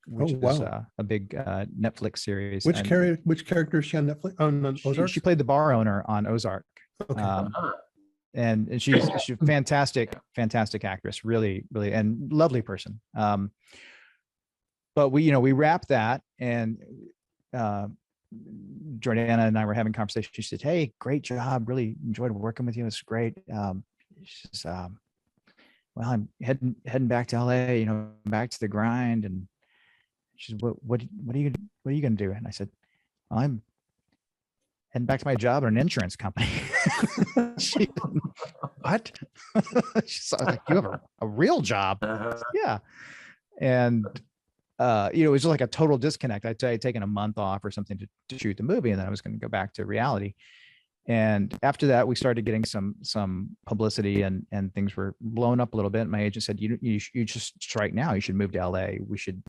S6: which is a big Netflix series.
S7: Which character is she on Netflix? On Ozark?
S6: She played the bar owner on Ozark.
S7: Okay.
S6: And she's a fantastic actress, really, and lovely person. But we wrapped that, and Jordana and I were having conversation. She said, "Hey, great job. Really enjoyed working with you. It's great." She says, "Well, I'm heading back to LA, back to the grind." And she said, "What are you going to do?" And I said, "Well, I'm heading back to my job at an insurance company." She, what? She's like, "You have a real job?" Yeah. And it was just like a total disconnect. I'd taken a month off or something to shoot the movie, and then I was going to go back to reality. And after that, we started getting some publicity, and things were blowing up a little bit. My agent said, "You just strike now. You should move to LA. We should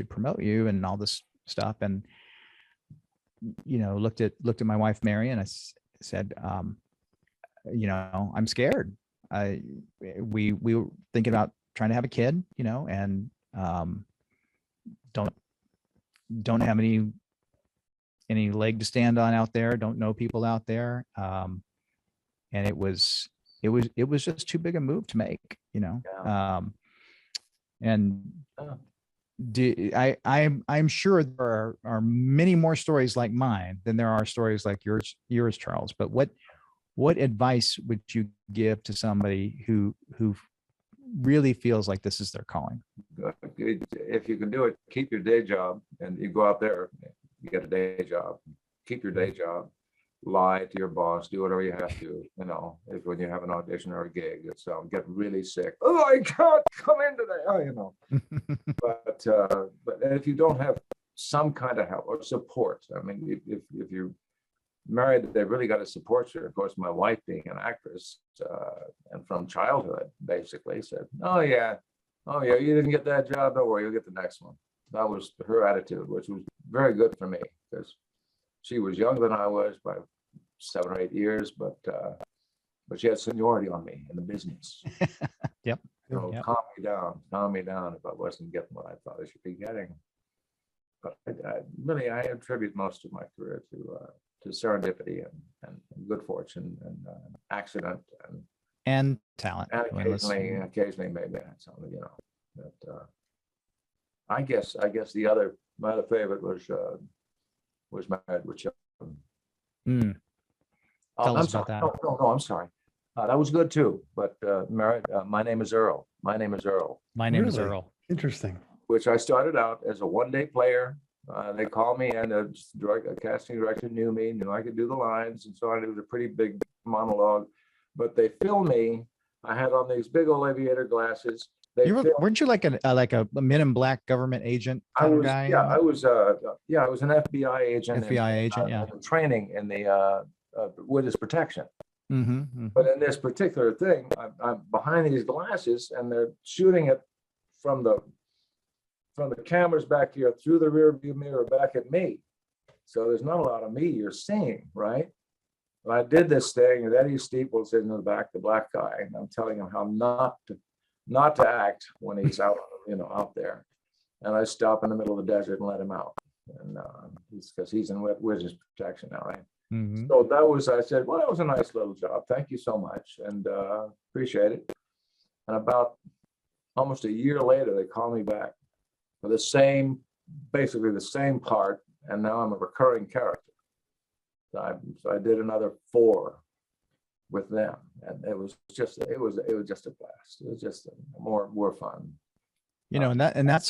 S6: promote you and all this stuff." And looked at my wife Mary, and I said, "I'm scared. We were thinking about trying to have a kid, and don't have any leg to stand on out there. Don't know people out there." And it was just too big a move to make, and I'm sure there are many more stories like mine than there are stories like yours, Charles. But what advice would you give to somebody who really feels like this is their calling?
S5: If you can do it, keep your day job, and you go out there, you get a day job, keep your day job, lie to your boss, do whatever you have to, if when you have an audition or a gig, it's get really sick. "Oh, I can't come in today." But if you don't have some kind of help or support, I mean, if you're married, they've really got to support you. Of course, my wife, being an actress, and from childhood, basically said, "Oh yeah, you didn't get that job, don't worry, you'll get the next one." That was her attitude, which was very good for me, because she was younger than I was by 7 or 8 years, but she had seniority on me in the business.
S6: Yep.
S5: Calm me down if I wasn't getting what I thought I should be getting. But I attribute most of my career to serendipity and good fortune and accident
S6: and talent,
S5: and occasionally maybe something, that I guess my other favorite was Married with Children.
S6: Tell us about that.
S5: No, I'm sorry. That was good too. But My Name is Earl. My Name is Earl.
S6: My Name is Earl.
S7: Interesting.
S5: Which I started out as a one-day player. They called me, and a casting director knew I could do the lines, and so on. It was a pretty big monologue. But they filmed me. I had on these big old aviator glasses.
S6: Weren't you like a Men in Black government agent kind of guy?
S5: Yeah, I was an FBI agent. Training in the witness protection. But in this particular thing, I'm behind these glasses, and they're shooting it from the cameras back here through the rear view mirror back at me. So there's not a lot of me you're seeing, right? But I did this thing, and Eddie Steeple's in the back, the black guy, and I'm telling him how not to act when he's out there. And I stop in the middle of the desert and let him out. And because he's in witness protection now, right?
S6: Mhm.
S5: So that was, I said, well, that was a nice little job. Thank you so much. And appreciate it. And about almost a year later, they called me back for basically the same part. And now I'm a recurring character. So I did another 4 with them. And it was just a blast. It was just more fun.
S6: You know, and that's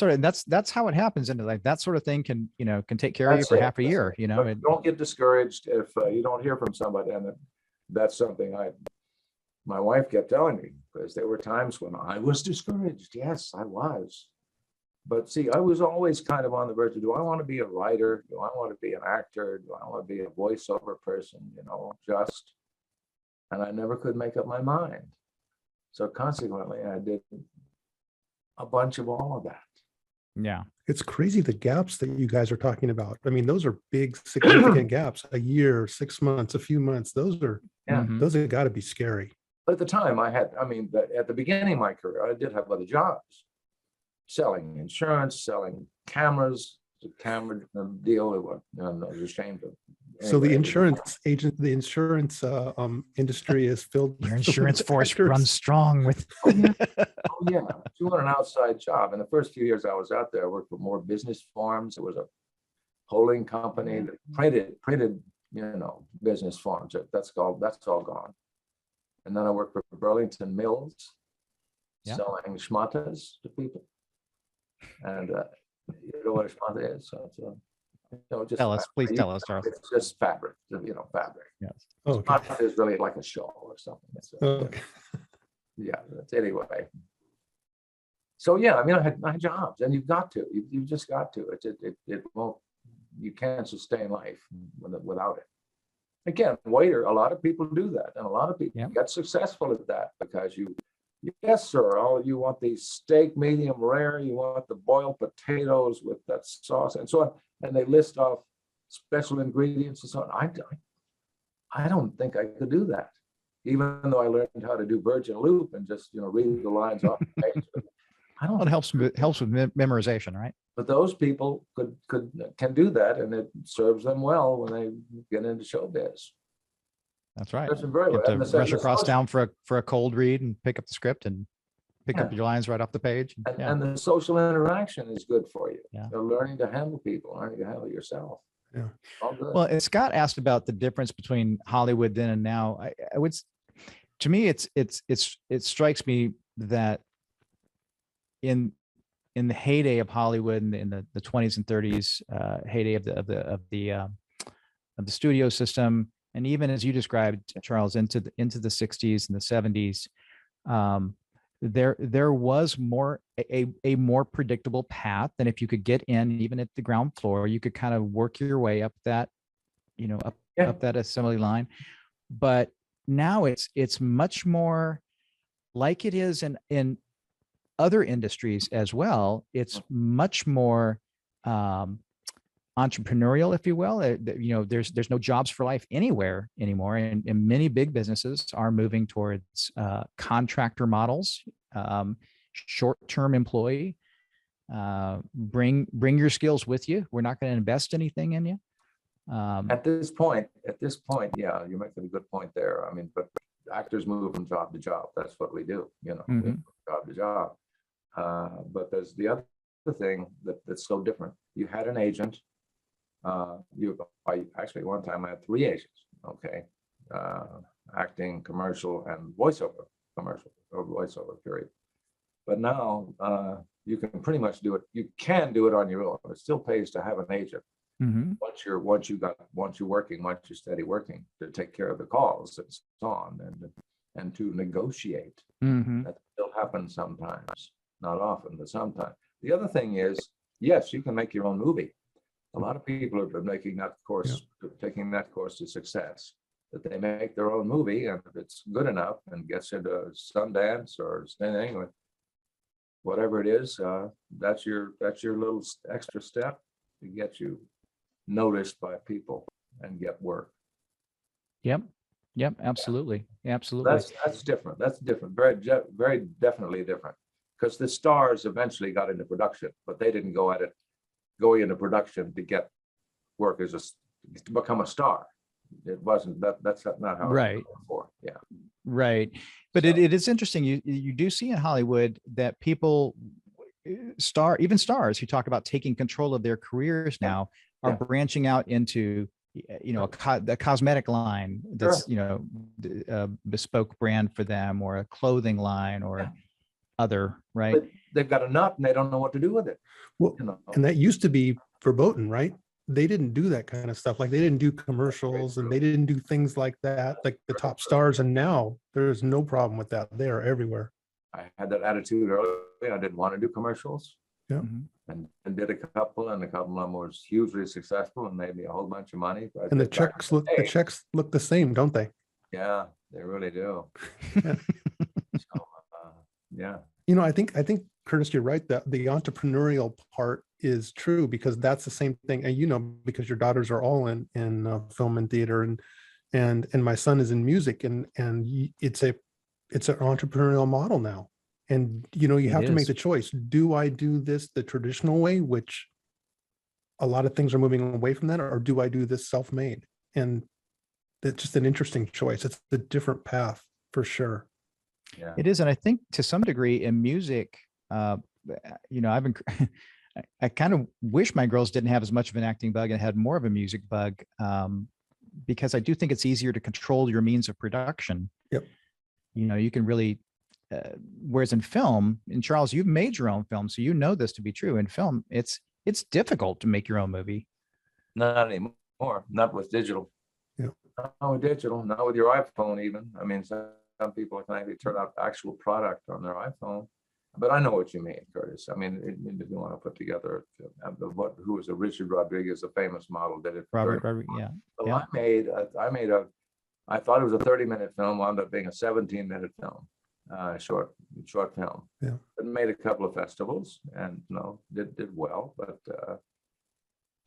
S6: how it happens. And like that sort of thing can take care of you
S5: That's
S6: for
S5: it.
S6: half a year, you know.
S5: But don't get discouraged if you don't hear from somebody. And that's something my wife kept telling me, because there were times when I was discouraged. Yes, I was. But see, I was always kind of on the verge of, do I want to be a writer? Do I want to be an actor? Do I want to be a voiceover person? And I never could make up my mind. So consequently, I did a bunch of all of that.
S6: Yeah.
S7: It's crazy the gaps that you guys are talking about. I mean, those are big, significant gaps. A year, 6 months, a few months. Those have got to be scary.
S5: But at the time at the beginning of my career, I did have other jobs, selling insurance, selling cameras, the camera deal. I was ashamed of.
S7: So the insurance industry is filled.
S6: Your insurance force runs strong with.
S5: Oh yeah, doing an outside job. In the first few years I was out there, I worked for more business forms. It was a holding company that printed, business forms. That's all gone. And then I worked for Burlington Mills, selling schmatas to people. And you know what a schmata is? So it's
S6: please tell us, Charles.
S5: It's just fabric, fabric.
S6: Yes.
S5: Okay. Schmata is really like a shawl or something.
S7: Okay.
S5: Yeah, that's anyway. So yeah, I had jobs, and you've got to. You've just got to. It won't. You can't sustain life without it. Again, waiter. A lot of people do that, and a lot of people get successful at that because yes, sir. Oh, you want the steak medium rare. You want the boiled potatoes with that sauce and so on. And they list off special ingredients and so on. I don't think I could do that, even though I learned how to do Virgin Loop and just read the lines off the page.
S6: It helps with memorization, right?
S5: But those people can do that, and it serves them well when they get into showbiz.
S6: That's right.
S5: Serves them very well.
S6: You have to rush across town for a cold read and pick up the script and pick up your lines right off the page.
S5: And the social interaction is good for you.
S6: Yeah.
S5: You're learning to handle people, learning to handle yourself.
S7: Yeah.
S5: All good.
S6: Well, and Scott asked about the difference between Hollywood then and now. I would, to me, it strikes me that in the heyday of Hollywood in the 20s and 30s, heyday of the studio system, and even as you described, Charles, into the 60s and the 70s, there was a more predictable path than if you could get in even at the ground floor. You could kind of work your way up that, up that assembly line. But now it's much more like it is in other industries as well. It's much more entrepreneurial, if you will. There's no jobs for life anywhere anymore, and many big businesses are moving towards contractor models, short-term employee. Bring your skills with you. We're not going to invest anything in you.
S5: At this point, yeah, you're making a good point there. But actors move from job to job. That's what we do, job to job. But there's the other thing that's so different. You had an agent. Actually, one time I had 3 agents. Okay, acting, commercial, and voiceover. Commercial or voiceover, period. But now you can pretty much do it. You can do it on your own. It still pays to have an agent.
S6: Mm-hmm.
S5: Once you're steady working to take care of the calls and so on, and to negotiate.
S6: Mm-hmm.
S5: That still happens sometimes, not often, but sometimes. The other thing is, yes, you can make your own movie. A lot of people are making that course, taking that course to success. That they make their own movie, and if it's good enough and gets into Sundance or anything, whatever it is, that's your little extra step to get you noticed by people and get work.
S6: Yep, absolutely.
S5: That's different. That's different. Very, very definitely different. Because the stars eventually got into production, but they didn't go into production to get work to become a star. it wasn't, that's not how
S6: Right.
S5: it was before. Yeah.
S6: Right. But it is interesting. You do see in Hollywood that people even stars who talk about taking control of their careers now are branching out into, a cosmetic line that's, a bespoke brand for them, or a clothing line, or other, right?
S5: But they've got a nut and they don't know what to do with it.
S7: Well, and that used to be verboten, right? They didn't do that kind of stuff. Like they didn't do commercials and they didn't do things like that, like the top stars. And now there's no problem with that. They are everywhere.
S5: I had that attitude earlier. I didn't want to do commercials.
S7: Yeah.
S5: And did a couple, and a couple of them was hugely successful and made me a whole bunch of money. But
S7: And the checks look the same, don't they?
S5: Yeah, they really do.
S7: Yeah.
S5: So, yeah.
S7: I think Curtis, you're right, that the entrepreneurial part is true, because that's the same thing. And because your daughters are all in film and theater, and my son is in music, and it's an entrepreneurial model now. And you have to make the choice. Do I do this the traditional way, which a lot of things are moving away from that, or do I do this self-made? And it's just an interesting choice. It's a different path for sure.
S5: Yeah.
S6: It is. And I think to some degree in music, I've been, I kind of wish my girls didn't have as much of an acting bug and had more of a music bug, because I do think it's easier to control your means of production.
S7: Yep.
S6: You can really, whereas in film, and Charles, you've made your own film, so this to be true. In film, it's difficult to make your own movie.
S5: Not anymore. Not with digital.
S7: Yeah.
S5: Not with digital. Not with your iPhone even. I mean, some people can actually turn out actual product on their iPhone. But I know what you mean, Curtis. I mean, if you want to put together who was a Richard Rodriguez, a famous model, did it.
S6: Robert, yeah.
S5: So I thought it was a 30-minute film, wound up being a 17-minute film, short film.
S7: Yeah.
S5: It made a couple of festivals and did well, but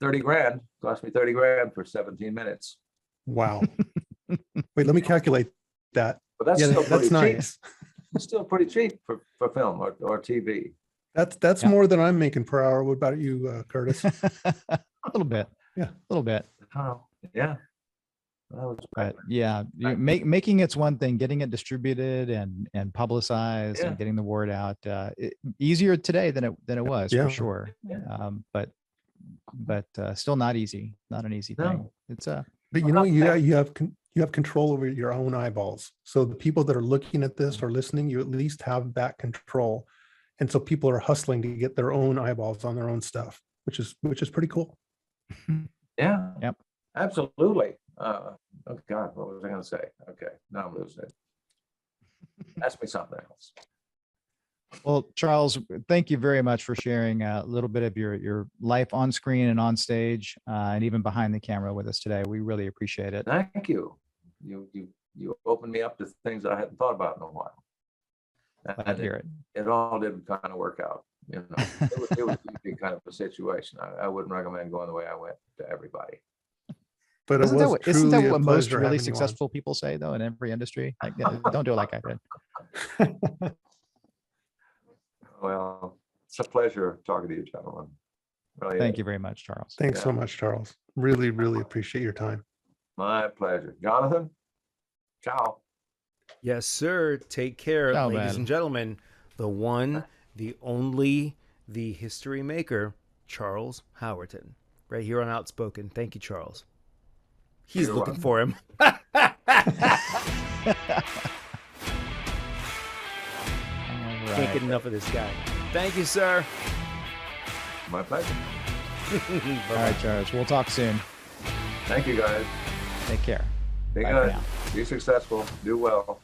S5: $30,000 cost me $30,000 for 17 minutes.
S7: Wow. Wait, let me calculate that.
S5: But that's still
S7: that's nice.
S5: cheap. It's still pretty cheap for film or TV.
S7: That's more than I'm making per hour. What about you, Curtis?
S6: A little bit.
S7: Yeah.
S6: A little bit.
S5: Oh, yeah.
S6: But yeah, making it's one thing, getting it distributed and publicized and getting the word out, easier today than it was, for sure.
S5: Yeah.
S6: But still not easy. Not an easy thing. It's
S7: But you have control over your own eyeballs. So the people that are looking at this or listening, you at least have that control. And so people are hustling to get their own eyeballs on their own stuff, which is pretty cool.
S5: Yeah.
S6: Yep.
S5: Absolutely. Oh God, what was I going to say? Okay, now I'm losing it. Ask me something else.
S6: Well, Charles, thank you very much for sharing a little bit of your life on screen and on stage, and even behind the camera with us today. We really appreciate it.
S5: Thank you. You opened me up to things that I hadn't thought about in a while.
S6: Glad to hear it.
S5: It all did kind of work out. It was a kind of a situation. I wouldn't recommend going the way I went to everybody.
S7: But
S6: isn't that what most really successful people say, though, in every industry? Like, don't do it like I did.
S5: Well, it's a pleasure talking to you, gentlemen. Really
S6: Thank you very much, Charles.
S7: Thanks so much, Charles. Really, really appreciate your time.
S5: My pleasure. Jonathan, ciao.
S2: Yes, sir. Take care,
S6: Ciao,
S2: ladies
S6: man.
S2: and gentlemen. The one, the only, the history maker, Charles Howerton, right here on Outspoken. Thank you, Charles. He's
S5: You're
S2: looking
S5: welcome.
S2: for him. Can't get enough of this guy. Thank you, sir.
S5: My pleasure.
S6: All right, Charles. We'll talk soon.
S5: Thank you, guys.
S6: Take care.
S5: Be
S6: Bye for
S5: good.
S6: now.
S5: Be successful. Do well.